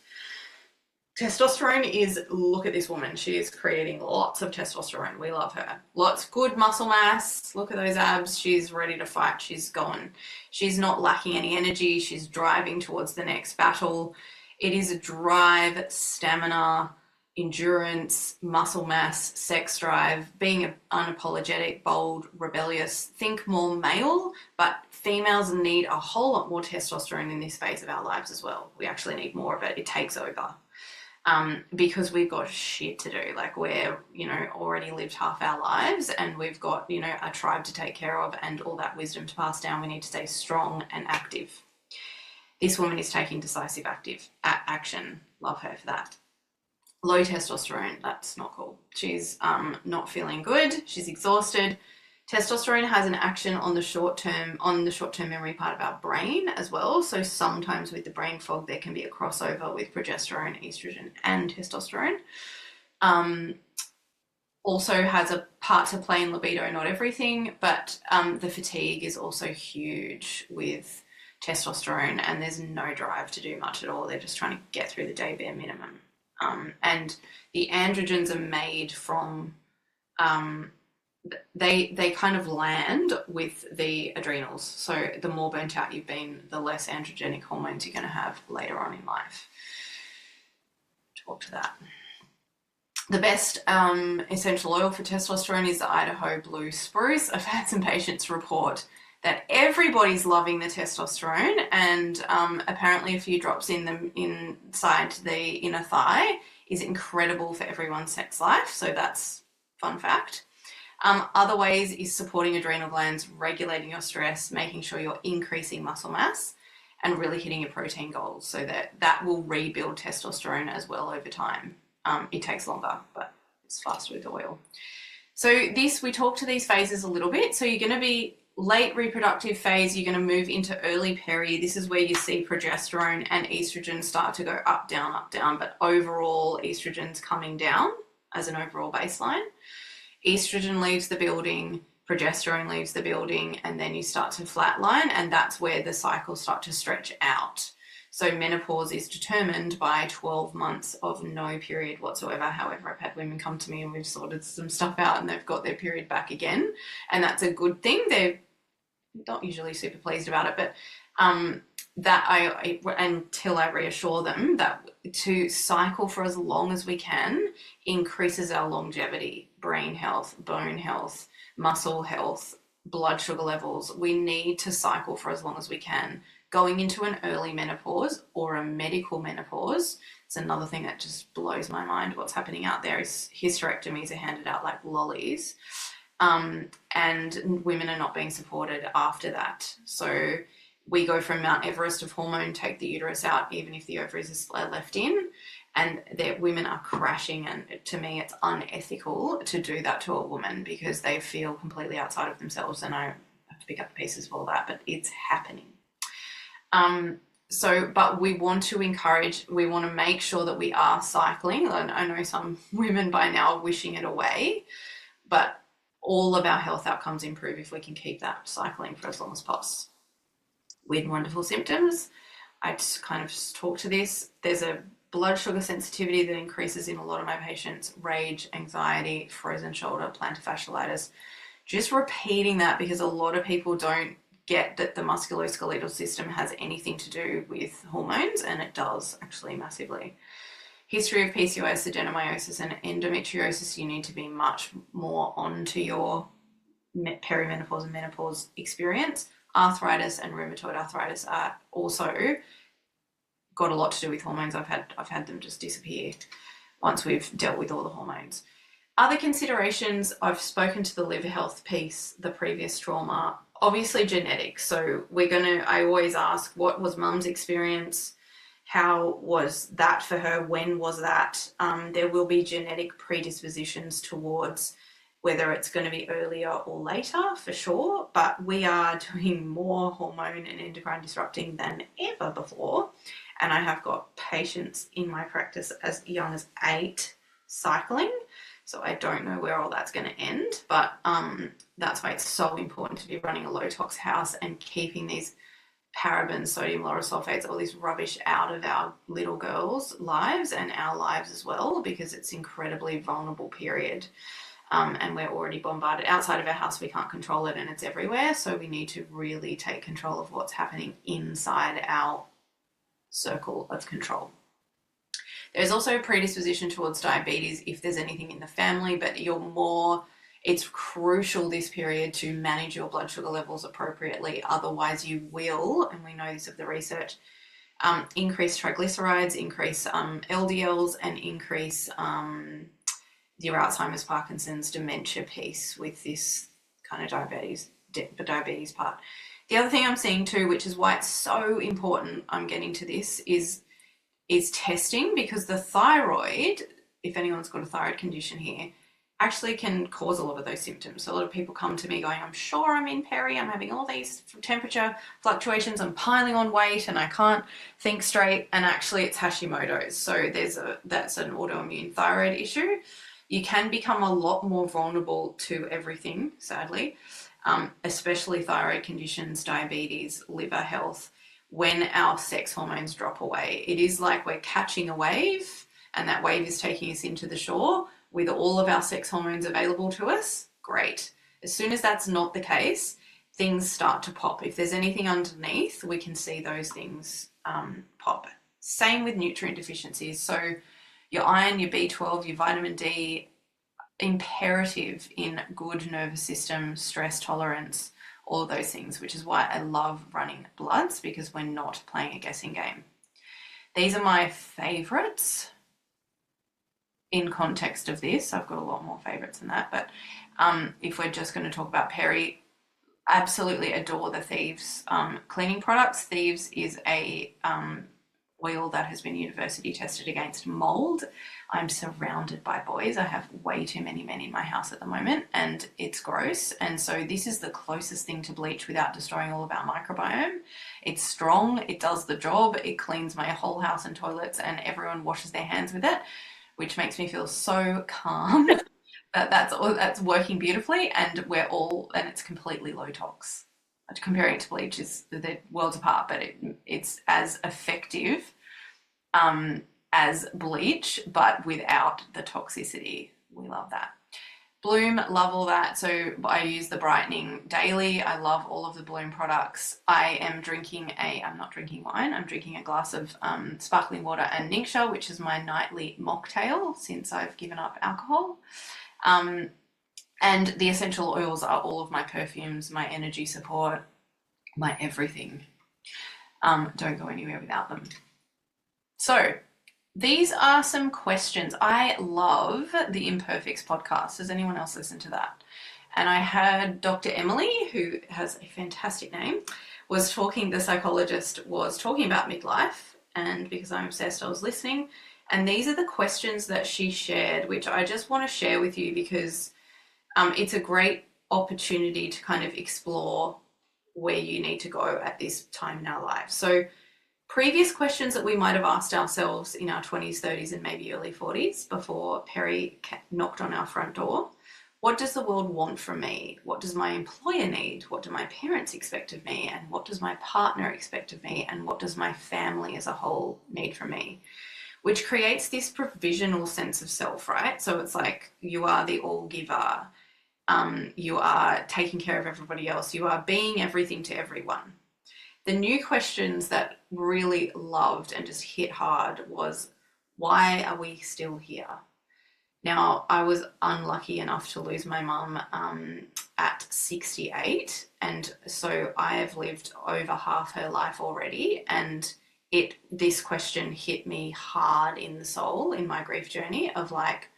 Testosterone is, look at this woman. She is creating lots of testosterone. We love her. Lots good muscle mass. Look at those abs. She's ready to fight. She's gone. She's not lacking any energy. She's driving towards the next battle. It is a drive, stamina, endurance, muscle mass, sex drive, being unapologetic, bold, rebellious. Think more male, but females need a whole lot more testosterone in this phase of our lives as well. We actually need more of it. It takes over. Because we've got shit to do. Like we're, already lived half our lives and we've got, a tribe to take care of and all that wisdom to pass down. We need to stay strong and active. This woman is taking decisive active action. Love her for that. Low testosterone, that's not cool. She's not feeling good. She's exhausted. Testosterone has an action on the short-term memory part of our brain as well. So sometimes with the brain fog, there can be a crossover with progesterone, estrogen, and testosterone. Also has a part to play in libido, not everything, but the fatigue is also huge with testosterone, and there's no drive to do much at all. They're just trying to get through the day bare minimum. And the androgens are made from, they kind of land with the adrenals. So the more burnt out you've been, the less androgenic hormones you're going to have later on in life. Talk to that. The best essential oil for testosterone is the Idaho Blue Spruce. I've had some patients report that everybody's loving the testosterone, and apparently a few drops inside the inner thigh is incredible for everyone's sex life. So that's fun fact. Other ways is supporting adrenal glands, regulating your stress, making sure you're increasing muscle mass, and really hitting your protein goals, so that will rebuild testosterone as well over time. It takes longer, but it's faster with oil. So we talk to these phases a little bit. So you're going to be late reproductive phase, you're going to move into early peri. This is where you see progesterone and estrogen start to go up, down, but overall estrogen's coming down as an overall baseline. Estrogen leaves the building, progesterone leaves the building, and then you start to flatline, and that's where the cycles start to stretch out. So menopause is determined by 12 months of no period whatsoever. However, I've had women come to me and we've sorted some stuff out and they've got their period back again. And that's a good thing. They're not usually super pleased about it, but until I reassure them that to cycle for as long as we can increases our longevity, brain health, bone health, muscle health, blood sugar levels. We need to cycle for as long as we can. Going into an early menopause or a medical menopause, it's another thing that just blows my mind. What's happening out there is hysterectomies are handed out like lollies, and women are not being supported after that. So we go from Mount Everest of hormone, take the uterus out, even if the ovaries are left in, and women are crashing. And to me, it's unethical to do that to a woman because they feel completely outside of themselves. And I have to pick up the pieces of all that, but it's happening. But we want to make sure that we are cycling. I know some women by now are wishing it away, but all of our health outcomes improve if we can keep that cycling for as long as possible. Weird and wonderful symptoms. I just kind of talk to this. There's a blood sugar sensitivity that increases in a lot of my patients, rage, anxiety, frozen shoulder, plantar fasciitis. Just repeating that because a lot of people don't get that the musculoskeletal system has anything to do with hormones, and it does actually massively. History of PCOS, adenomyosis, and endometriosis, you need to be much more onto your perimenopause and menopause experience. Arthritis and rheumatoid arthritis are also got a lot to do with hormones. I've had them just disappear once we've dealt with all the hormones. Other considerations, I've spoken to the liver health piece, the previous trauma, obviously genetics. So I always ask, what was mum's experience? How was that for her? When was that? There will be genetic predispositions towards whether it's going to be earlier or later for sure, but we are doing more hormone and endocrine disrupting than ever before. And I have got patients in my practice as young as 8 cycling. So I don't know where all that's going to end, but that's why it's so important to be running a low tox house and keeping these parabens, sodium lauryl sulfates, all this rubbish out of our little girls' lives and our lives as well, because it's incredibly vulnerable period. And we're already bombarded outside of our house. We can't control it and it's everywhere. So we need to really take control of what's happening inside our circle of control. There's also a predisposition towards diabetes if there's anything in the family, but it's crucial this period to manage your blood sugar levels appropriately. Otherwise you will, and we know this of the research, increase triglycerides, increase LDLs, and increase your Alzheimer's, Parkinson's, dementia piece with this kind of diabetes part. The other thing I'm seeing too, which is why it's so important I'm getting to this, is testing, because the thyroid, if anyone's got a thyroid condition here, actually can cause a lot of those symptoms. So a lot of people come to me going, I'm sure I'm in peri, I'm having all these temperature fluctuations, I'm piling on weight and I can't think straight, and actually it's Hashimoto's. So that's an autoimmune thyroid issue. You can become a lot more vulnerable to everything, sadly, especially thyroid conditions, diabetes, liver health, when our sex hormones drop away. It is like we're catching a wave and that wave is taking us into the shore with all of our sex hormones available to us. Great. As soon as that's not the case, things start to pop. If there's anything underneath, we can see those things pop. Same with nutrient deficiencies. So your iron, your B12, your vitamin D, imperative in good nervous system, stress tolerance, all of those things, which is why I love running bloods, because we're not playing a guessing game. These are my favorites in context of this. I've got a lot more favorites than that, but if we're just going to talk about peri, absolutely adore the Thieves cleaning products. Thieves is a oil that has been university tested against mold. I'm surrounded by boys. I have way too many men in my house at the moment, and it's gross. And so this is the closest thing to bleach without destroying all of our microbiome. It's strong, it does the job, it cleans my whole house and toilets, and everyone washes their hands with it, which makes me feel so calm that that's working beautifully, and it's completely low tox. Comparing it to bleach is they're worlds apart, but it's as effective as bleach, but without the toxicity. We love that. Bloom, love all that. So I use the brightening daily. I love all of the Bloom products. I'm not drinking wine. I'm drinking a glass of sparkling water and Ningxia, which is my nightly mocktail since I've given up alcohol. And the essential oils are all of my perfumes, my energy support, my everything. Don't go anywhere without them. So these are some questions. I love the Imperfects podcast. Does anyone else listen to that? And I heard Dr. Emily, who has a fantastic name, the psychologist was talking about midlife, and because I'm obsessed, I was listening. And these are the questions that she shared, which I just want to share with you because it's a great opportunity to kind of explore where you need to go at this time in our lives. So previous questions that we might have asked ourselves in our 20s, 30s, and maybe early 40s before Peri knocked on our front door. What does the world want from me? What does my employer need? What do my parents expect of me? And what does my partner expect of me? And what does my family as a whole need from me? Which creates this provisional sense of self, right? So it's like you are the all giver. You are taking care of everybody else. You are being everything to everyone. The new questions that really loved and just hit hard was, why are we still here? Now, I was unlucky enough to lose my mum at 68, and so I have lived over half her life already, and this question hit me hard in the soul in my grief journey of like,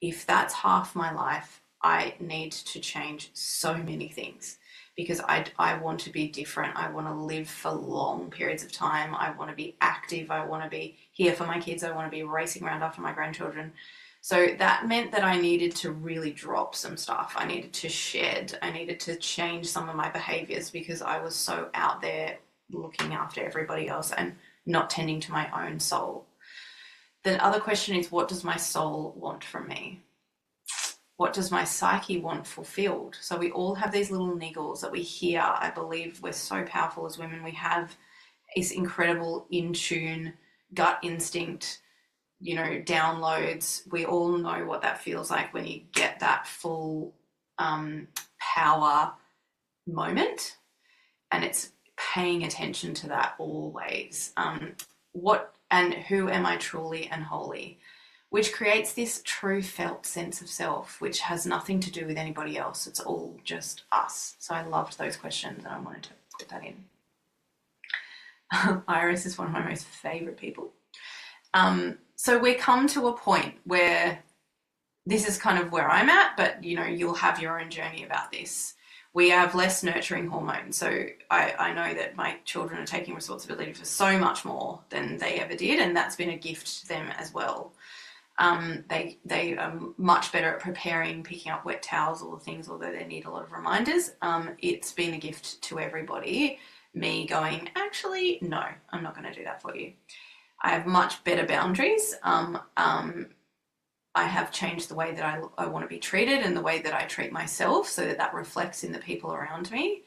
if that's half my life, I need to change so many things. Because I want to be different. I want to live for long periods of time. I want to be active. I want to be here for my kids. I want to be racing around after my grandchildren. So that meant that I needed to really drop some stuff. I needed to shed. I needed to change some of my behaviors because I was so out there looking after everybody else and not tending to my own soul. The other question is, what does my soul want from me? what does my psyche want fulfilled? So we all have these little niggles that we hear. I believe we're so powerful as women. We have this incredible in tune gut instinct, you know, downloads. We all know what that feels like when you get that full power moment, and it's paying attention to that always. What and who am I truly and wholly? Which creates this true felt sense of self, which has nothing to do with anybody else. It's all just us. So I loved those questions and I wanted to put that in. Iris is one of my most favorite people. So we come to a point where this is kind of where I'm at, but you know, you'll have your own journey about this. We have less nurturing hormones. So I know that my children are taking responsibility for so much more than they ever did, and that's been a gift to them as well. They are much better at preparing, picking up wet towels, all the things, although they need a lot of reminders. It's been a gift to everybody. Me going, actually, no, I'm not going to do that for you. I have much better boundaries. I have changed the way that I want to be treated and the way that I treat myself so that that reflects in the people around me.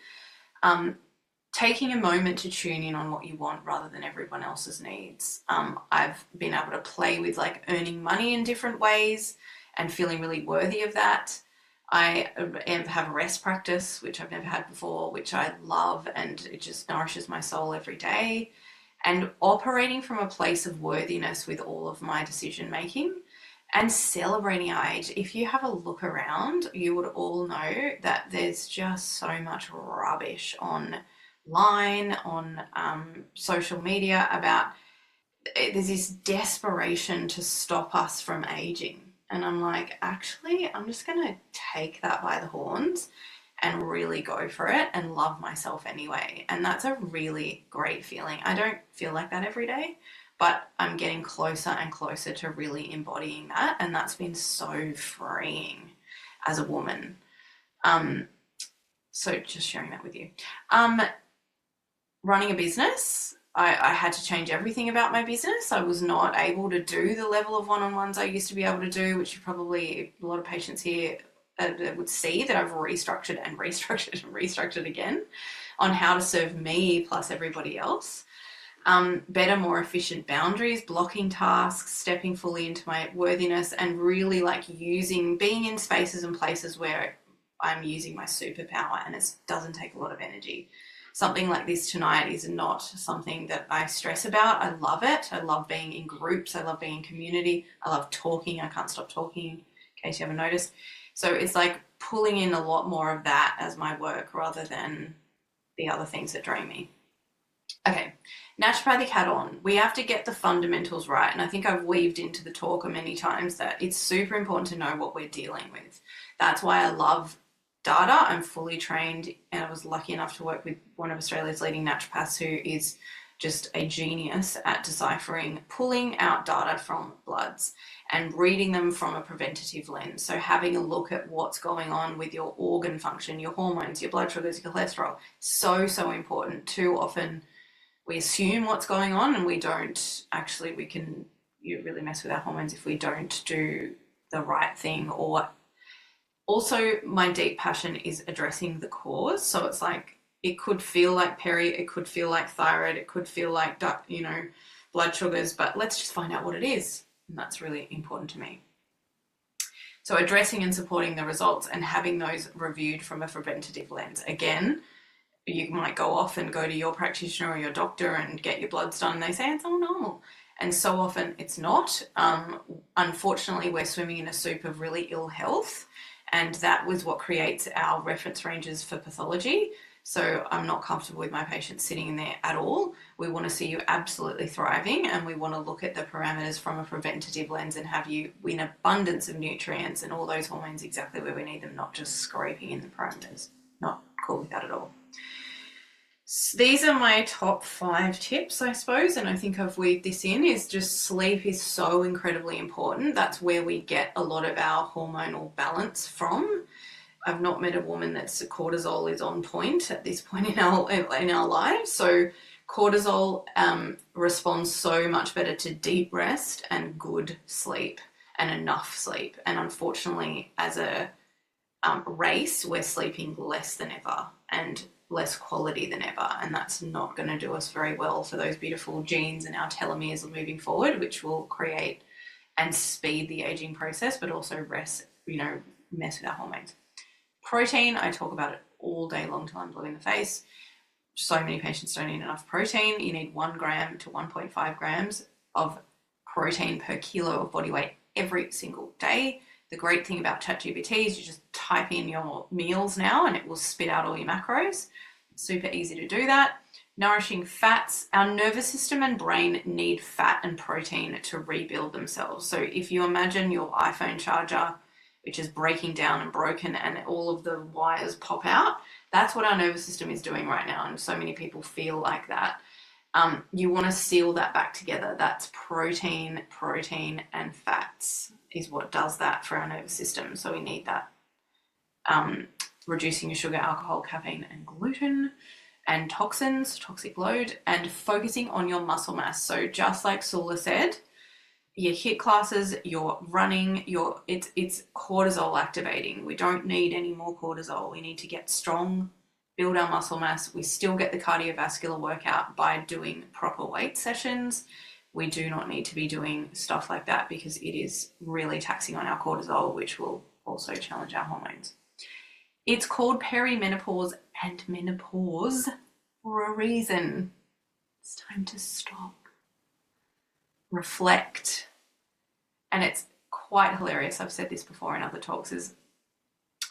Taking a moment to tune in on what you want rather than everyone else's needs. I've been able to play with like earning money in different ways and feeling really worthy of that. I have a rest practice, which I've never had before, which I love, and it just nourishes my soul every day. And operating from a place of worthiness with all of my decision making and celebrating our age. If you have a look around, you would all know that there's just so much rubbish online, on social media about there's this desperation to stop us from aging. And I'm like, actually, I'm just going to take that by the horns and really go for it and love myself anyway. And that's a really great feeling. I don't feel like that every day, but I'm getting closer and closer to really embodying that. And that's been so freeing as a woman. So just sharing that with you. Running a business, I had to change everything about my business. I was not able to do the level of one-on-ones I used to be able to do, which probably a lot of patients here would see that I've restructured and restructured and restructured again on how to serve me plus everybody else. Better, more efficient boundaries, blocking tasks, stepping fully into my worthiness, and really like being in spaces and places where I'm using my superpower and it doesn't take a lot of energy. Something like this tonight is not something that I stress about. I love it. I love being in groups. I love being in community. I love talking. I can't stop talking, in case you haven't noticed. So it's like pulling in a lot more of that as my work rather than the other things that drain me. Okay, naturopathic hat on. We have to get the fundamentals right. And I think I've weaved into the talk many times that it's super important to know what we're dealing with. That's why I love data. I'm fully trained, and I was lucky enough to work with one of Australia's leading naturopaths who is just a genius at deciphering, pulling out data from bloods and reading them from a preventative lens. So having a look at what's going on with your organ function, your hormones, your blood sugars, your cholesterol, so important. Too often we assume what's going on and we don't actually, you really mess with our hormones if we don't do the right thing. Or also my deep passion is addressing the cause. So it's like, it could feel like peri, it could feel like thyroid, it could feel like, blood sugars, but let's just find out what it is. And that's really important to me. So addressing and supporting the results and having those reviewed from a preventative lens. Again, you might go off and go to your practitioner or your doctor and get your bloods done and they say it's all normal. And so often it's not. Unfortunately, we're swimming in a soup of really ill health, and that was what creates our reference ranges for pathology. So I'm not comfortable with my patients sitting in there at all. We want to see you absolutely thriving, and we want to look at the parameters from a preventative lens and have you in abundance of nutrients and all those hormones exactly where we need them, not just scraping in the parameters. Not cool with that at all. So these are my top 5 tips, I suppose, and I think I've weaved this in, is just sleep is so incredibly important. That's where we get a lot of our hormonal balance from. I've not met a woman that's cortisol is on point at this point in our lives. So cortisol responds so much better to deep rest and good sleep. and enough sleep. And unfortunately, as a race, we're sleeping less than ever and less quality than ever, and that's not going to do us very well for those beautiful genes and our telomeres moving forward, which will create and speed the aging process, but also mess with our hormones. Protein, I talk about it all day long till I'm blue in the face. So many patients don't eat enough protein. You need 1 gram to 1.5 grams of protein per kilo of body weight every single day. The great thing about ChatGPT is you just type in your meals now and it will spit out all your macros. Super easy to do that. Nourishing fats. Our nervous system and brain need fat and protein to rebuild themselves. So if you imagine your iPhone charger, which is breaking down and broken and all of the wires pop out, that's what our nervous system is doing right now. And so many people feel like that. You want to seal that back together. That's protein, and fats is what does that for our nervous system. So we need that. Reducing your sugar, alcohol, caffeine, and gluten, and toxins, toxic load, and focusing on your muscle mass. So just like Sula said, your HIIT classes, your running, it's cortisol activating. We don't need any more cortisol. We need to get strong, build our muscle mass. We still get the cardiovascular workout by doing proper weight sessions. We do not need to be doing stuff like that because it is really taxing on our cortisol, which will also challenge our hormones. It's called perimenopause and menopause for a reason. It's time to stop, reflect. And it's quite hilarious. I've said this before in other talks, is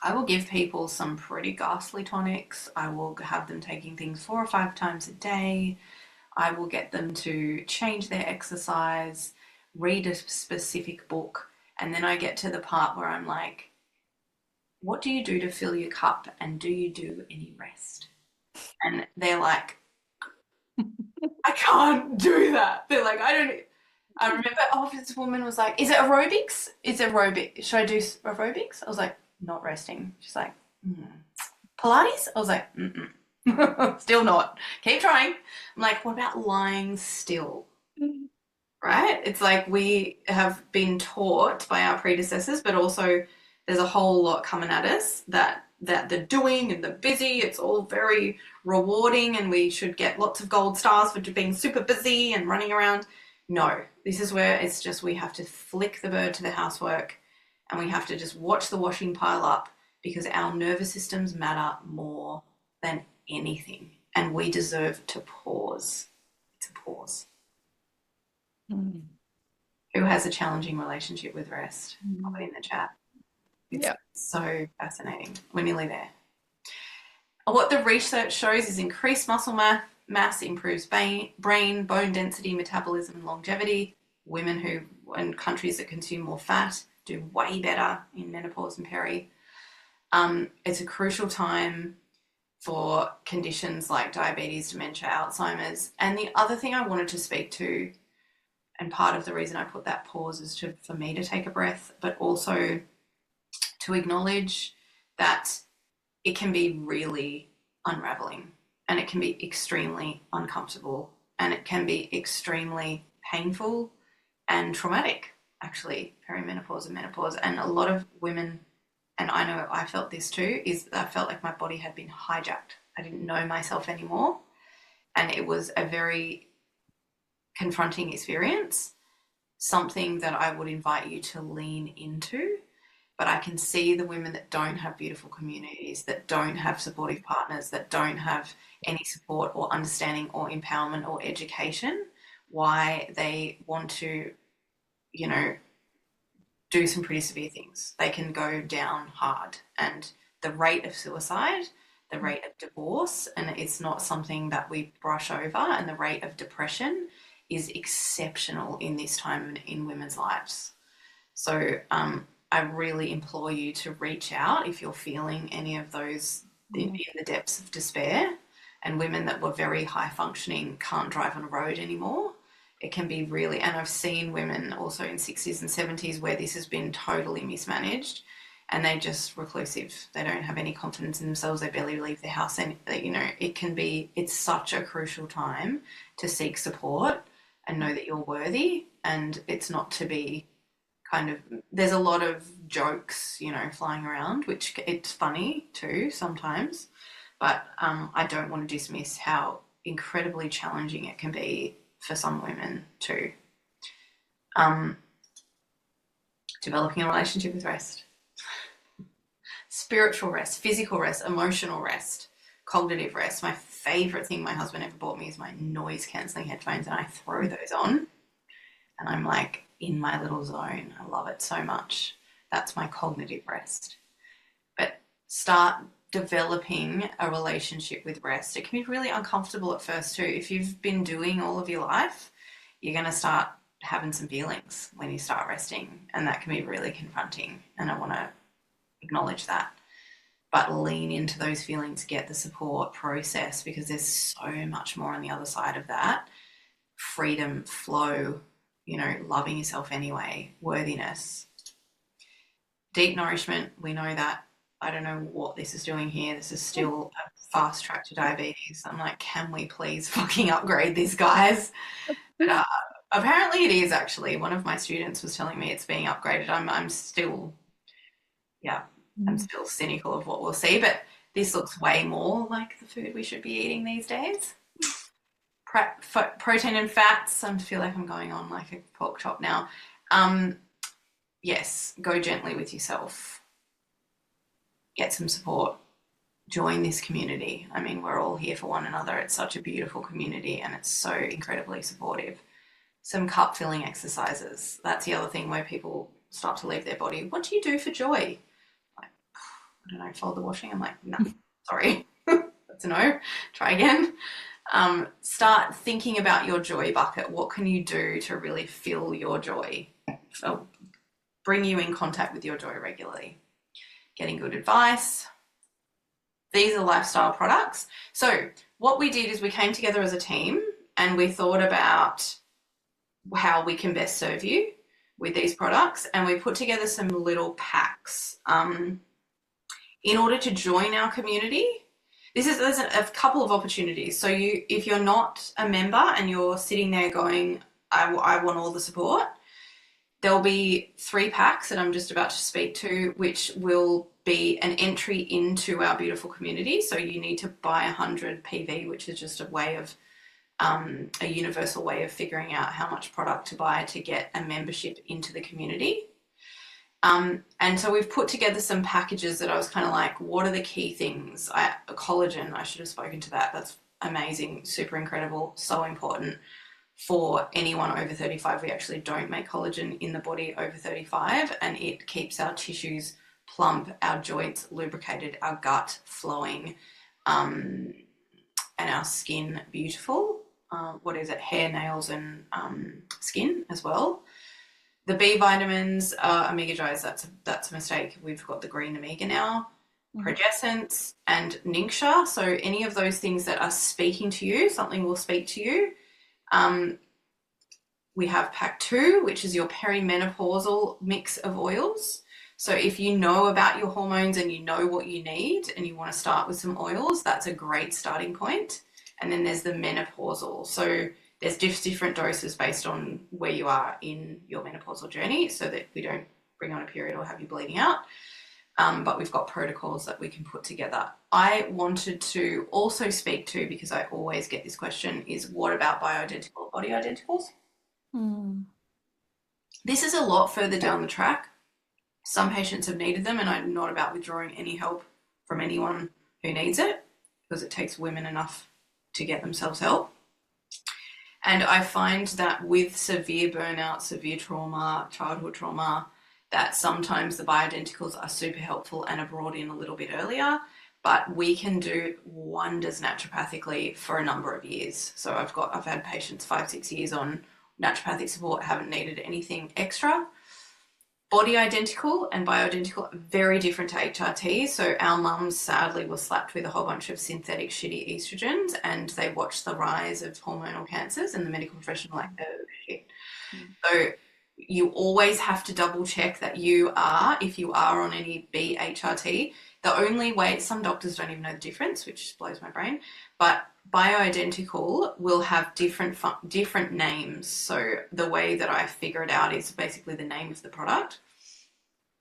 I will give people some pretty ghastly tonics. I will have them taking things 4 or 5 times a day. I will get them to change their exercise, read a specific book, and then I get to the part where I'm like, what do you do to fill your cup, and do you do any rest? And they're like, I can't do that. They're like, I remember, this woman was like, is it aerobics? Should I do aerobics? I was like, not resting. She's like, Pilates? I was like, still not. Keep trying. I'm like, what about lying still? Right? It's like we have been taught by our predecessors, but also there's a whole lot coming at us that the doing and the busy, it's all very rewarding and we should get lots of gold stars for being super busy and running around. No, this is where it's just we have to flick the bird to the housework and we have to just watch the washing pile up because our nervous systems matter more than anything and we deserve to pause. It's a pause. Who has a challenging relationship with rest? Pop it in the chat. It's so fascinating. We're nearly there. What the research shows is increased muscle mass improves brain, bone density, metabolism, and longevity. Women who, in countries that consume more fat, do way better in menopause and peri. It's a crucial time for conditions like diabetes, dementia, Alzheimer's. And the other thing I wanted to speak to, and part of the reason I put that pause is for me to take a breath, but also to acknowledge that it can be really unraveling and it can be extremely uncomfortable and it can be extremely painful and traumatic, actually, perimenopause and menopause. And a lot of women, and I know I felt this too, is I felt like my body had been hijacked. I didn't know myself anymore. And it was a very confronting experience, something that I would invite you to lean into. But I can see the women that don't have beautiful communities, that don't have supportive partners, that don't have any support or understanding or empowerment or education, why they want to, do some pretty severe things. They can go down hard. And the rate of suicide, the rate of divorce, and it's not something that we brush over, and the rate of depression is exceptional in this time in women's lives. So, I really implore you to reach out if you're feeling any of those in the depths of despair, and women that were very high functioning can't drive on a road anymore. It can be really, and I've seen women also in 60s and 70s where this has been totally mismanaged and they're just reclusive. They don't have any confidence in themselves. They barely leave their house. And, it's such a crucial time to seek support and know that you're worthy, and it's not to be kind of, there's a lot of jokes, you know, flying around, which it's funny too sometimes, but I don't want to dismiss how incredibly challenging it can be for some women too. Developing a relationship with rest, spiritual rest, physical rest, emotional rest, cognitive rest. My favorite thing my husband ever bought me is my noise cancelling headphones, and I throw those on and I'm like in my little zone. I love it so much. That's my cognitive rest. But start developing a relationship with rest. It can be really uncomfortable at first too. If you've been doing all of your life, you're going to start having some feelings when you start resting, and that can be really confronting, and I want to acknowledge that. But lean into those feelings, get the support, process, because there's so much more on the other side of that. Freedom, flow, you know, loving yourself anyway, worthiness. Deep nourishment, we know that. I don't know what this is doing here. This is still a fast track to diabetes. I'm like, can we please fucking upgrade this, guys? Apparently it is actually. One of my students was telling me it's being upgraded. I'm still, yeah, I'm still cynical of what we'll see, but this looks way more like the food we should be eating these days. Protein and fats. I feel like I'm going on like a pork chop now. Yes, go gently with yourself. Get some support. Join this community. I mean, we're all here for one another. It's such a beautiful community and it's so incredibly supportive. Some cup filling exercises. That's the other thing where people start to leave their body. What do you do for joy? Like, I don't know, fold the washing. I'm like, no, sorry. That's a no. Try again. Start thinking about your joy bucket. What can you do to really fill your joy? So bring you in contact with your joy regularly. Getting good advice. These are lifestyle products. So what we did is we came together as a team and we thought about how we can best serve you with these products, and we put together some little packs in order to join our community. There's a couple of opportunities. So if you're not a member and you're sitting there going, I want all the support, there'll be 3 packs that I'm just about to speak to, which will be an entry into our beautiful community. So you need to buy 100 PV, which is just a way of a universal way of figuring out how much product to buy to get a membership into the community. And so we've put together some packages that I was kind of like, what are the key things? Collagen, I should have spoken to that. That's amazing, super incredible, so important for anyone over 35. We actually don't make collagen in the body over 35, and it keeps our tissues plump, our joints lubricated, our gut flowing, and our skin beautiful. Hair, nails, and skin as well. The B vitamins, omega J's, that's a mistake. We've got the green omega now, progescence and Ningxia. So any of those things that are speaking to you, something will speak to you. We have pack 2, which is your perimenopausal mix of oils. So if you know about your hormones and you know what you need and you want to start with some oils, that's a great starting point. And then there's the menopausal. So there's different doses based on where you are in your menopausal journey so that we don't bring on a period or have you bleeding out. But we've got protocols that we can put together. I wanted to also speak to, because I always get this question, is what about bioidentical body identicals? This is a lot further down the track. Some patients have needed them, and I'm not about withdrawing any help from anyone who needs it, because it takes women enough to get themselves help. And I find that with severe burnout, severe trauma, childhood trauma, that sometimes the bioidenticals are super helpful and are brought in a little bit earlier, but we can do wonders naturopathically for a number of years. So I've had patients 5-6 years on naturopathic support, haven't needed anything extra. Body identical and bioidentical are very different to HRT. So our mums sadly were slapped with a whole bunch of synthetic shitty estrogens, and they watched the rise of hormonal cancers, and the medical profession were like, oh shit. So you always have to double check that if you are on any BHRT, the only way, some doctors don't even know the difference, which blows my brain, but bioidentical will have different names. So the way that I figure it out is basically the name of the product.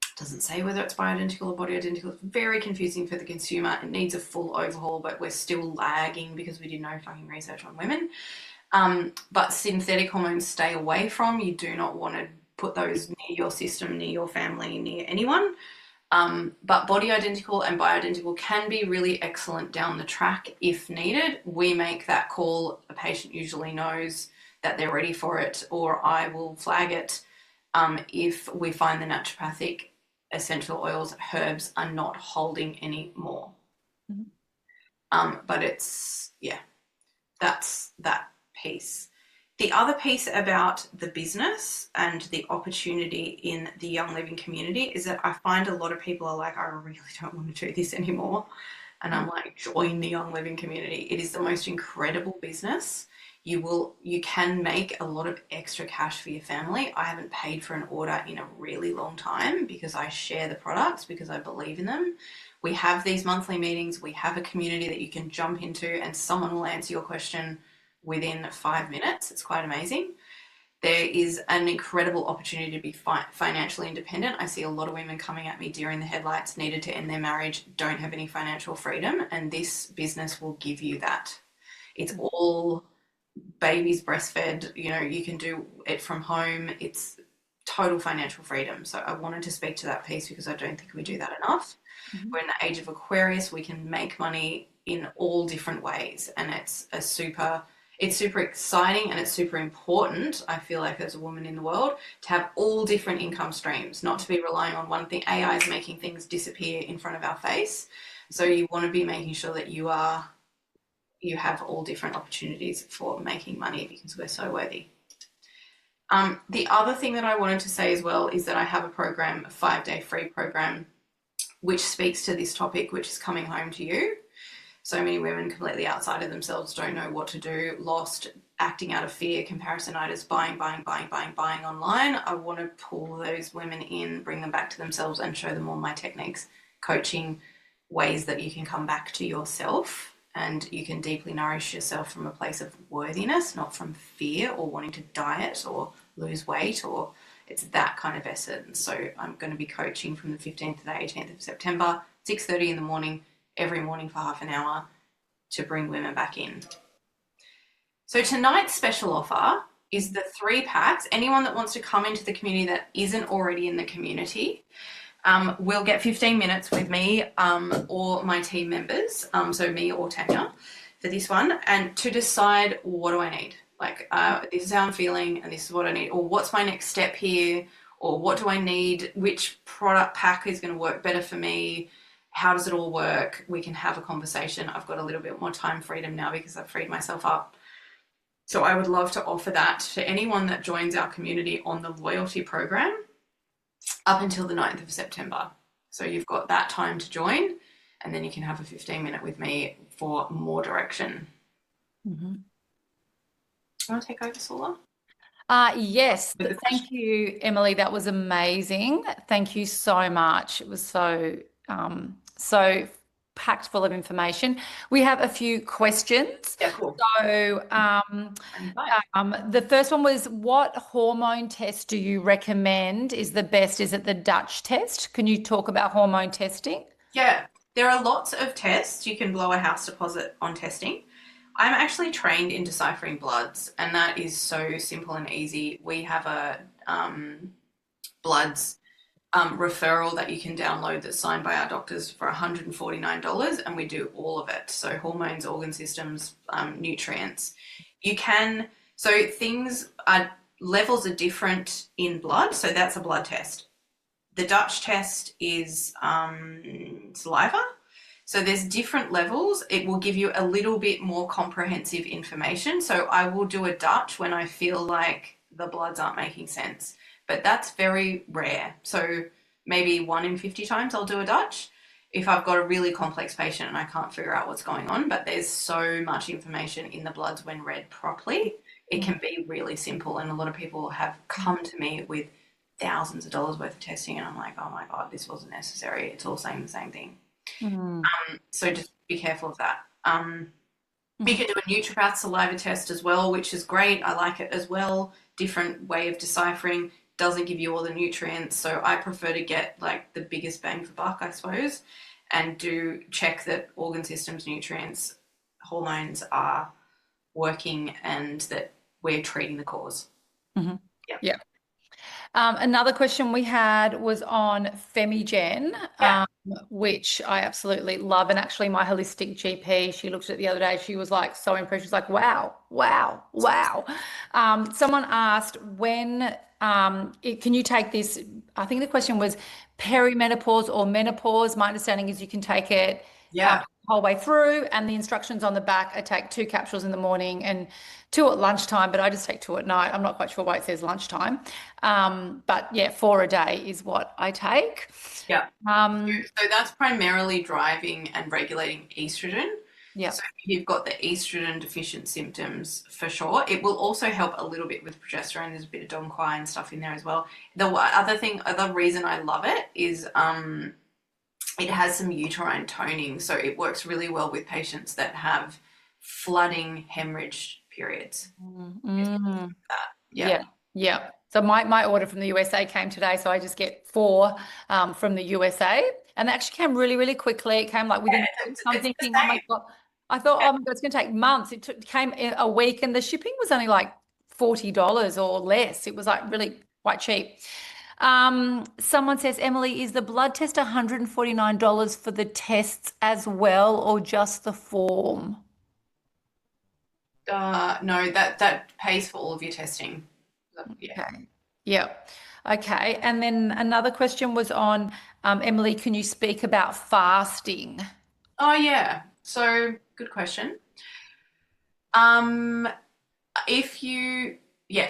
It doesn't say whether it's bioidentical or body identical. It's very confusing for the consumer. It needs a full overhaul, but we're still lagging because we did no fucking research on women. But synthetic hormones, stay away from. You do not want to put those near your system, near your family, near anyone. But body identical and bioidentical can be really excellent down the track if needed. We make that call. A patient usually knows that they're ready for it, or I will flag it if we find the naturopathic essential oils, herbs are not holding any more. But it's, yeah, that's that piece. The other piece about the business and the opportunity in the Young Living community is that I find a lot of people are like, I really don't want to do this anymore. And I'm like, join the Young Living community. It is the most incredible business. You can make a lot of extra cash for your family. I haven't paid for an order in a really long time because I share the products, because I believe in them. We have these monthly meetings. We have a community that you can jump into and someone will answer your question within 5 minutes. It's quite amazing. There is an incredible opportunity to be financially independent. I see a lot of women coming at me deer in the headlights, needed to end their marriage, don't have any financial freedom, and this business will give you that. It's all babies breastfed, you can do it from home. It's total financial freedom. So I wanted to speak to that piece because I don't think we do that enough. We're in the age of Aquarius. We can make money in all different ways, and it's super exciting and it's super important, I feel like, as a woman in the world, to have all different income streams, not to be relying on one thing. AI is making things disappear in front of our face. So you want to be making sure that you have all different opportunities for making money because we're so worthy. The other thing that I wanted to say as well is that I have a program, a 5-day free program, which speaks to this topic, which is coming home to you. So many women completely outside of themselves, don't know what to do, lost, acting out of fear, comparisonitis, buying online. I want to pull those women in, bring them back to themselves and show them all my techniques, coaching, ways that you can come back to yourself and you can deeply nourish yourself from a place of worthiness, not from fear or wanting to diet or lose weight, or it's that kind of essence. So I'm going to be coaching from the 15th to the 18th of September, 6:30 in the morning, every morning for half an hour to bring women back in. So tonight's special offer is the 3 packs. Anyone that wants to come into the community that isn't already in the community will get 15 minutes with me or my team members, so me or Tanya, for this one, and to decide, what do I need? Like, this is how I'm feeling and this is what I need, or what's my next step here, or what do I need? Which product pack is going to work better for me? How does it all work? We can have a conversation. I've got a little bit more time freedom now because I've freed myself up. So I would love to offer that to anyone that joins our community on the loyalty program up until the 9th of September. So you've got that time to join, and then you can have a 15-minute with me for more direction. Mm-hmm. You want to take over, Sula? Yes, thank you, Emily. That was amazing. Thank you so much. It was so packed full of information. We have a few questions. Yeah, cool. So the first one was, what hormone test do you recommend is the best? Is it the Dutch test? Can you talk about hormone testing? Yeah, there are lots of tests. You can blow a house deposit on testing. I'm actually trained in deciphering bloods, and that is so simple and easy. We have a bloods referral that you can download that's signed by our doctors for $149, and we do all of it. So hormones, organ systems, nutrients. So levels are different in blood, so that's a blood test. The Dutch test is saliva. So there's different levels. It will give you a little bit more comprehensive information. So I will do a Dutch when I feel like the bloods aren't making sense, but that's very rare. So maybe 1 in 50 times I'll do a Dutch if I've got a really complex patient and I can't figure out what's going on. But there's so much information in the bloods when read properly. It can be really simple, and a lot of people have come to me with thousands of dollars worth of testing, and I'm like, oh my God, this wasn't necessary. It's all saying the same thing. So just be careful of that. We can do a naturopath saliva test as well, which is great. I like it as well. Different way of deciphering, doesn't give you all the nutrients. So I prefer to get like the biggest bang for buck, I suppose, and do check that organ systems, nutrients, hormones are working and that we're treating the cause. Mhm. Yeah. Yeah. Another question we had was on Femigen, Yeah. which I absolutely love. And actually, my holistic GP, she looked at it the other day. She was like so impressed. She was like, wow, wow, wow. Someone asked can you take this? I think the question was perimenopause or menopause. My understanding is you can take it Yeah. the whole way through, and the instructions on the back, I take 2 capsules in the morning and 2 at lunchtime, but I just take 2 at night. I'm not quite sure why it says lunchtime. But yeah, 4 a day is what I take. Yeah. Um, So that's primarily driving and regulating estrogen. yeah. So if you've got the estrogen deficient symptoms, for sure. It will also help a little bit with progesterone. There's a bit of Dong Quai and stuff in there as well. Other reason I love it is it has some uterine toning. So it works really well with patients that have flooding hemorrhage periods. Mm. Yeah. Yeah, yeah. So my order from the USA came today, so I just get 4 from the USA, and they actually came really, really quickly. It came like within weeks. I'm It's the thinking, oh my same. God, I thought, oh my God, it's going to take months. Came in a week, and the shipping was only like $40 or less. It was like really quite cheap. Someone says, Emily, is the blood test $149 for the tests as well, or just the form? No, that pays for all of your testing. Yeah. Okay. Yeah. Okay. And then another question was on Emily, can you speak about fasting? Oh yeah. So good question. Um, if you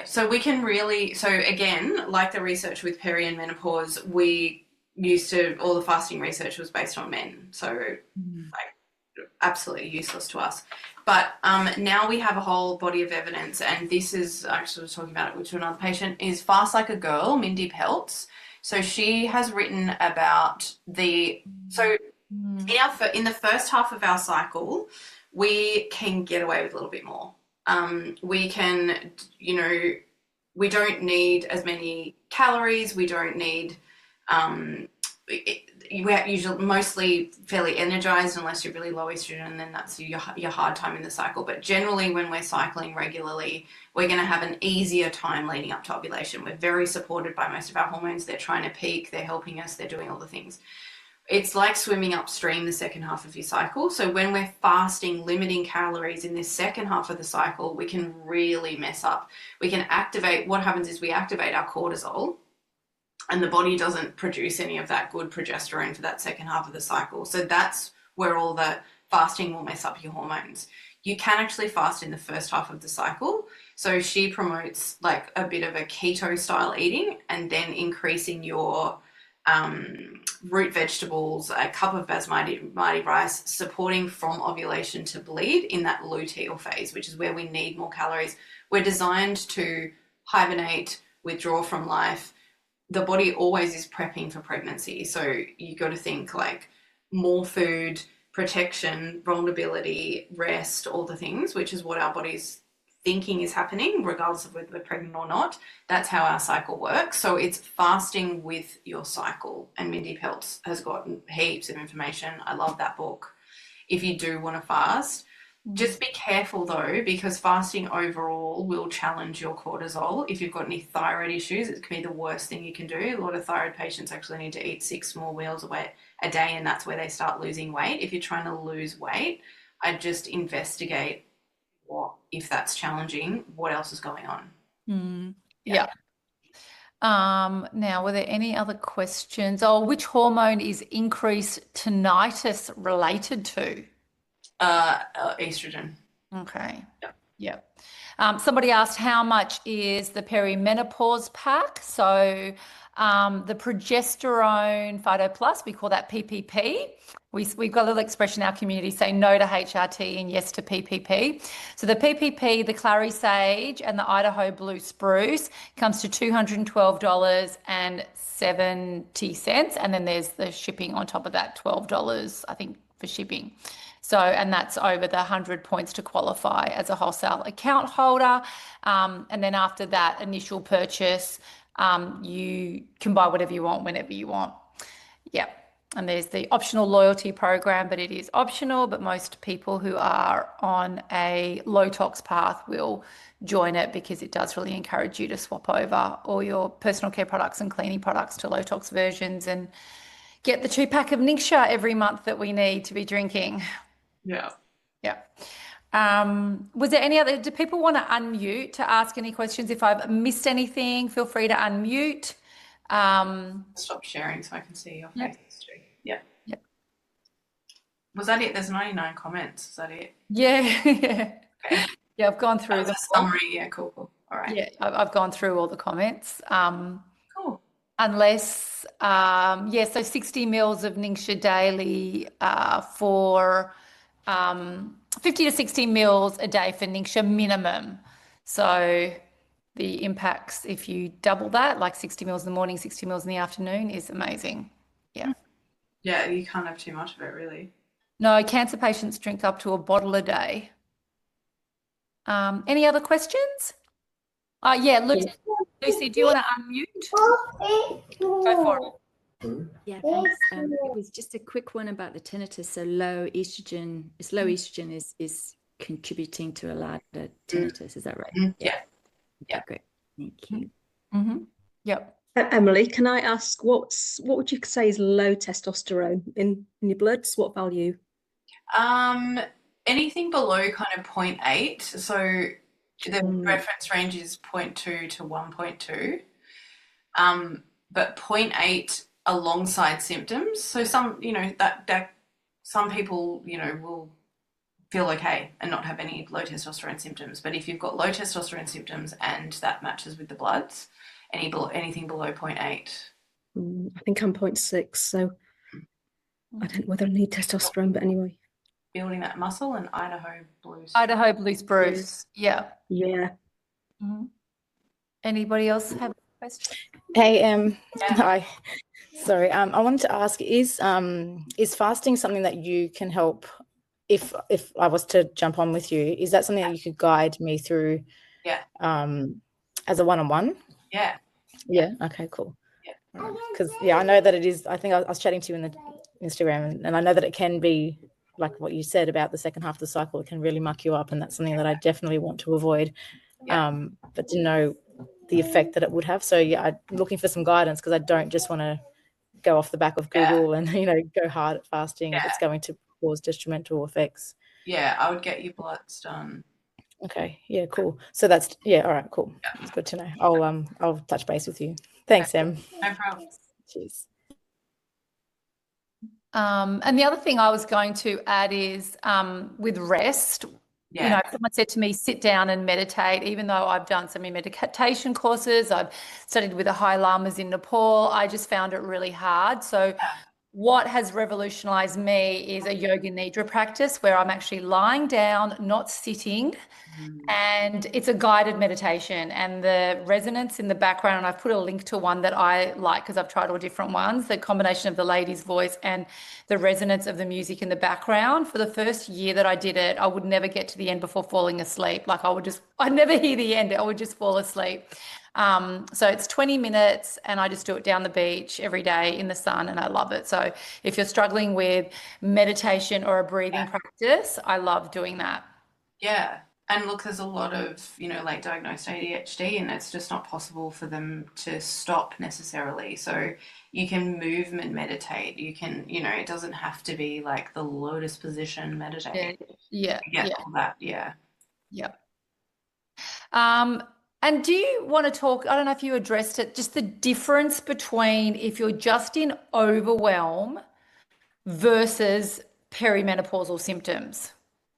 so we can really so again, like the research with peri and menopause, we used to all the fasting research was based on men. So Mm. like absolutely useless to us. But now we have a whole body of evidence, and this is actually I was talking about it to another patient, is Fast Like a Girl, Mindy Peltz. So she has written about Mm. in the first half of our cycle, we can get away with a little bit more. We can, we don't need as many calories. We don't need, we're usually mostly fairly energized unless you're really low estrogen, and then that's your hard time in the cycle. But generally, when we're cycling regularly, we're going to have an easier time leading up to ovulation. We're very supported by most of our hormones. They're trying to peak, they're helping us, they're doing all the things. It's like swimming upstream the second half of your cycle. So when we're fasting, limiting calories in this second half of the cycle, we can really mess up. We can activate, what happens is we activate our cortisol, and the body doesn't produce any of that good progesterone for that second half of the cycle. So that's where all the fasting will mess up your hormones. You can actually fast in the first half of the cycle. So she promotes like a bit of a keto style eating, and then increasing your root vegetables, a cup of basmati rice, supporting from ovulation to bleed in that luteal phase, which is where we need more calories. We're designed to hibernate, withdraw from life. The body always is prepping for pregnancy. So you got to think like more food, protection, vulnerability, rest, all the things, which is what our body's thinking is happening, regardless of whether we're pregnant or not. That's how our cycle works. So it's fasting with your cycle. And Mindy Peltz has got heaps of information. I love that book. If you do want to fast, just be careful though, because fasting overall will challenge your cortisol. If you've got any thyroid issues, it can be the worst thing you can do. A lot of thyroid patients actually need to eat 6 small meals a day, and that's where they start losing weight. If you're trying to lose weight, I'd just investigate if that's challenging, what else is going on. Mm. Yeah. Yeah. Now, were there any other questions? Oh, which hormone is increased tinnitus related to? Estrogen. Okay. Yeah. Yeah. Somebody asked how much is the perimenopause pack? So the progesterone Phyto Plus, we call that PPP. We've got a little expression in our community, say no to HRT and yes to PPP. So the PPP, the Clary Sage and the Idaho Blue Spruce comes to $212.70. And then there's the shipping on top of that, $12, I think, for shipping. So, and that's over the 100 points to qualify as a wholesale account holder. And then after that initial purchase, you can buy whatever you want whenever you want. Yeah. And there's the optional loyalty program, but it is optional. But most people who are on a low tox path will join it because it does really encourage you to swap over all your personal care products and cleaning products to low tox versions and get the 2-pack of Ningxia every month that we need to be drinking. Yeah. Yeah. Was there any other, do people want to unmute to ask any questions? If I've missed anything, feel free to unmute. Stop sharing so I can see your face too. Yeah. Yep. Was that it? There's 99 comments. Is that it? Yeah. Okay. Yeah, I've gone through That was a summary. Yeah, cool, cool. All right. Yeah, I've gone through all the comments. Cool. Unless, yeah, so 60 mils of Ningxia daily for 50 to 60 mils a day for Ningxia minimum. So the impacts, if you double that, like 60 mils in the morning, 60 mils in the afternoon, is amazing. Yeah. Yeah, you can't have too much of it, really. No, cancer patients drink up to a bottle a day. Any other questions? Yeah, Lucy, do you want to unmute? Go for it. Yeah, thanks. It was just a quick one about the tinnitus. So low estrogen is contributing to a louder tinnitus. Is that right? Yeah. Okay, great. Thank you. Yep. Emily, can I ask what would you say is low testosterone in your bloods? What value? Anything below kind of 0.8. So the reference range is 0.2 to 1.2. But 0.8 alongside symptoms. So some, that some people, will feel okay and not have any low testosterone symptoms. But if you've got low testosterone symptoms and that matches with the bloods, anything below 0.8. I think I'm 0.6, so I don't know whether I need testosterone, but anyway. Building that muscle and Idaho blues. Idaho blue spruce. Yeah. Yeah. Anybody else have a question? Hey, hi. Sorry, I wanted to ask, is fasting something that you can help if I was to jump on with you? Is that something that you could guide me through? Yeah. As a one-on-one? Yeah. Yeah. Okay, cool. Yeah. Because I know that it is. I think I was chatting to you in the Instagram, and I know that it can be like what you said about the second half of the cycle. It can really muck you up, and that's something that I definitely want to avoid. Yeah. But to know the effect that it would have. So yeah, I'm looking for some guidance because I don't just want to go off the back of Google and go hard at fasting if it's going to cause detrimental effects. Yeah, I would get your bloods done. Okay. Yeah, cool. So that's all right, cool. Yeah. It's good to know. I'll touch base with you. Thanks, Em. No problem. Cheers. And the other thing I was going to add is with rest, someone said to me, sit down and meditate, even though I've done some meditation courses, I've studied with the high lamas in Nepal, I just found it really hard. So what has revolutionized me is a yoga nidra practice where I'm actually lying down, not sitting, and it's a guided meditation, and the resonance in the background, and I've put a link to one that I like because I've tried all different ones, the combination of the lady's voice and the resonance of the music in the background. For the first year that I did it, I would never get to the end before falling asleep. Like I'd never hear the end. I would just fall asleep. So it's 20 minutes and I just do it down the beach every day in the sun and I love it. So if you're struggling with meditation or a breathing practice, I love doing that. Yeah. And look, there's a lot of, late diagnosed ADHD and it's just not possible for them to stop necessarily. So you can move and meditate. You can, it doesn't have to be like the lotus position meditate. Yeah. All that. Yeah. Yep. And do you want to talk, I don't know if you addressed it, just the difference between if you're just in overwhelm versus perimenopausal symptoms?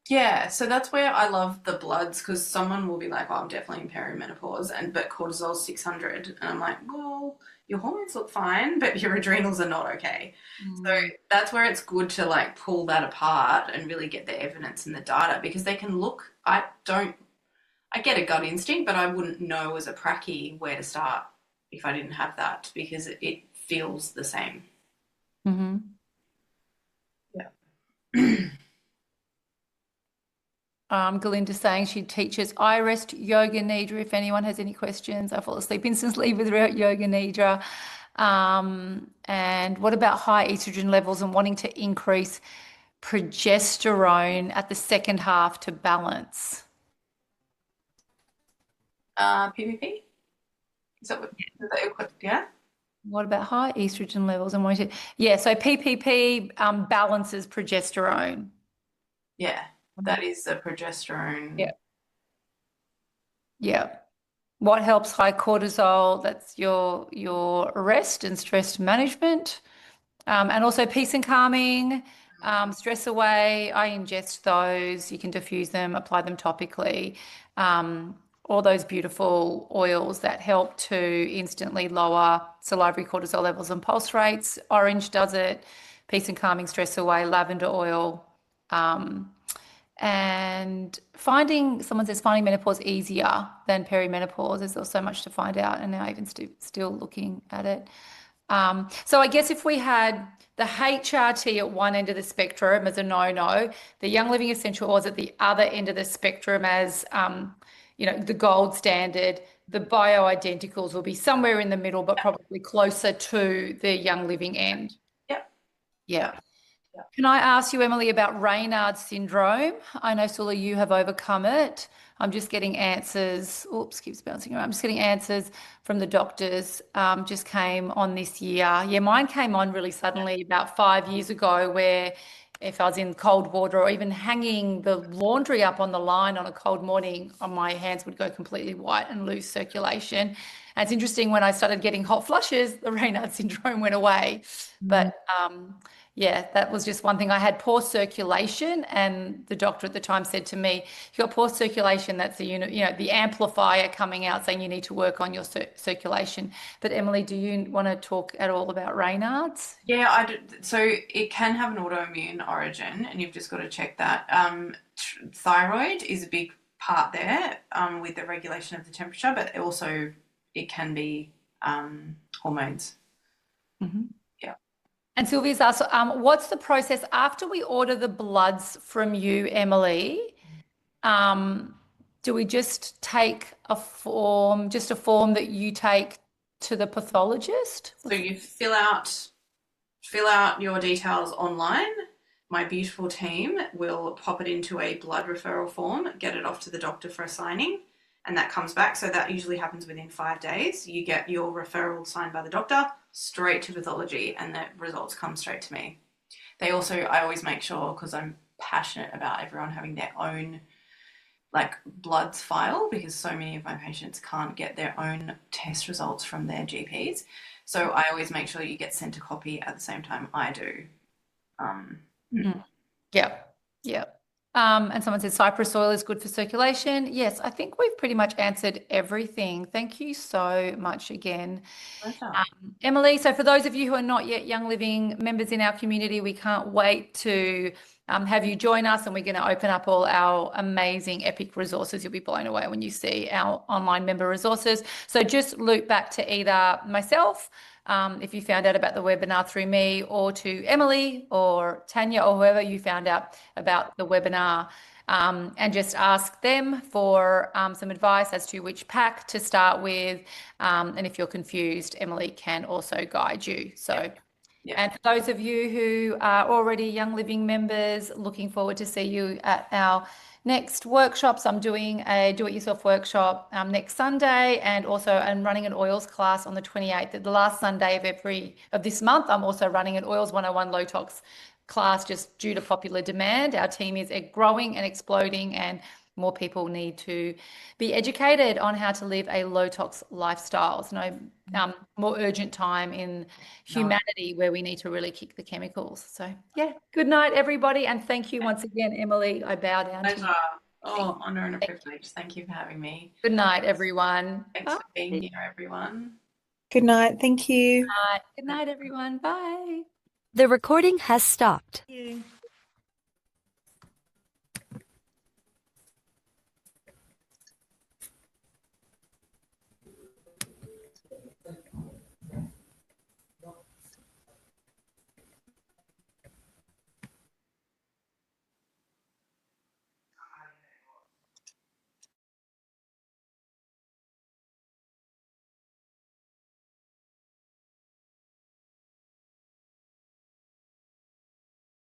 Yeah, so that's where I love the bloods because someone will be like, oh, I'm definitely in perimenopause, but cortisol's 600. And I'm like, well, your hormones look fine, but your adrenals are not okay. So that's where it's good to like pull that apart and really get the evidence and the data because they can look, I get a gut instinct, but I wouldn't know as a pracky where to start if I didn't have that because it feels the same. Mm-hmm. Yeah. Galinda saying she teaches iRest Yoga Nidra. If anyone has any questions, I fall asleep instantly without Yoga Nidra. And what about high estrogen levels and wanting to increase progesterone at the second half to balance? PPP? Is that your question? Yeah? What about high estrogen levels and wanting to? Yeah, so PPP balances progesterone. Yeah, that is the progesterone. Yeah. Yeah. What helps high cortisol? That's your rest and stress management. And also peace and calming, stress away. I ingest those. You can diffuse them, apply them topically. All those beautiful oils that help to instantly lower salivary cortisol levels and pulse rates. Orange does it. Peace and calming, stress away, lavender oil. And someone says finding menopause easier than perimenopause. There's so much to find out, and now even still looking at it. So I guess if we had the HRT at one end of the spectrum as a no-no, the Young Living Essential Oils at the other end of the spectrum as the gold standard, the bioidenticals will be somewhere in the middle, but probably closer to the Young Living end. Yep. Yeah. Can I ask you, Emily, about Raynaud's syndrome? I know, Sula, you have overcome it. I'm just getting answers. Oops, keeps bouncing around. I'm just getting answers from the doctors. Just came on this year. Yeah, mine came on really suddenly about 5 years ago, where if I was in cold water or even hanging the laundry up on the line on a cold morning, my hands would go completely white and lose circulation. And it's interesting, when I started getting hot flushes, the Raynaud syndrome went away. But yeah, that was just one thing. I had poor circulation, and the doctor at the time said to me, "You've got poor circulation. That's the the amplifier coming out saying you need to work on your circulation." But Emily, do you want to talk at all about Raynaud's? Yeah, so it can have an autoimmune origin, and you've just got to check that. Thyroid is a big part there with the regulation of the temperature, but also it can be hormones. Mm-hmm. And Sylvia's asked, what's the process after we order the bloods from you, Emily? Do we just take a form that you take to the pathologist? So you fill out your details online. My beautiful team will pop it into a blood referral form, get it off to the doctor for a signing, and that comes back. So that usually happens within 5 days. You get your referral signed by the doctor, straight to pathology, and the results come straight to me. I always make sure, because I'm passionate about everyone having their own bloods file, because so many of my patients can't get their own test results from their GPs. So I always make sure you get sent a copy at the same time I do. Yeah. And someone said cypress oil is good for circulation. Yes, I think we've pretty much answered everything. Thank you so much again. Emily, so for those of you who are not yet Young Living members in our community, we can't wait to have you join us, and we're going to open up all our amazing epic resources. You'll be blown away when you see our online member resources. So just loop back to either myself, if you found out about the webinar through me, or to Emily or Tanya or whoever you found out about the webinar, and just ask them for some advice as to which pack to start with. And if you're confused, Emily can also guide you. So. Yeah. And for those of you who are already Young Living members, looking forward to see you at our next workshops. I'm doing a do-it-yourself workshop next Sunday, and also I'm running an oils class on the 28th. The last Sunday of this month, I'm also running an Oils 101 Low Tox class, just due to popular demand. Our team is growing and exploding, and more people need to be educated on how to live a low tox lifestyle. It's no more urgent time in humanity where we need to really kick the chemicals. So yeah, good night, everybody. And thank you once again, Emily. I bow down to you. Oh, honor and a privilege. Thank you for having me. Good night, everyone. Thanks for being here, everyone. Good night. Thank you. Good night, everyone. Bye. The recording has stopped. Thank you.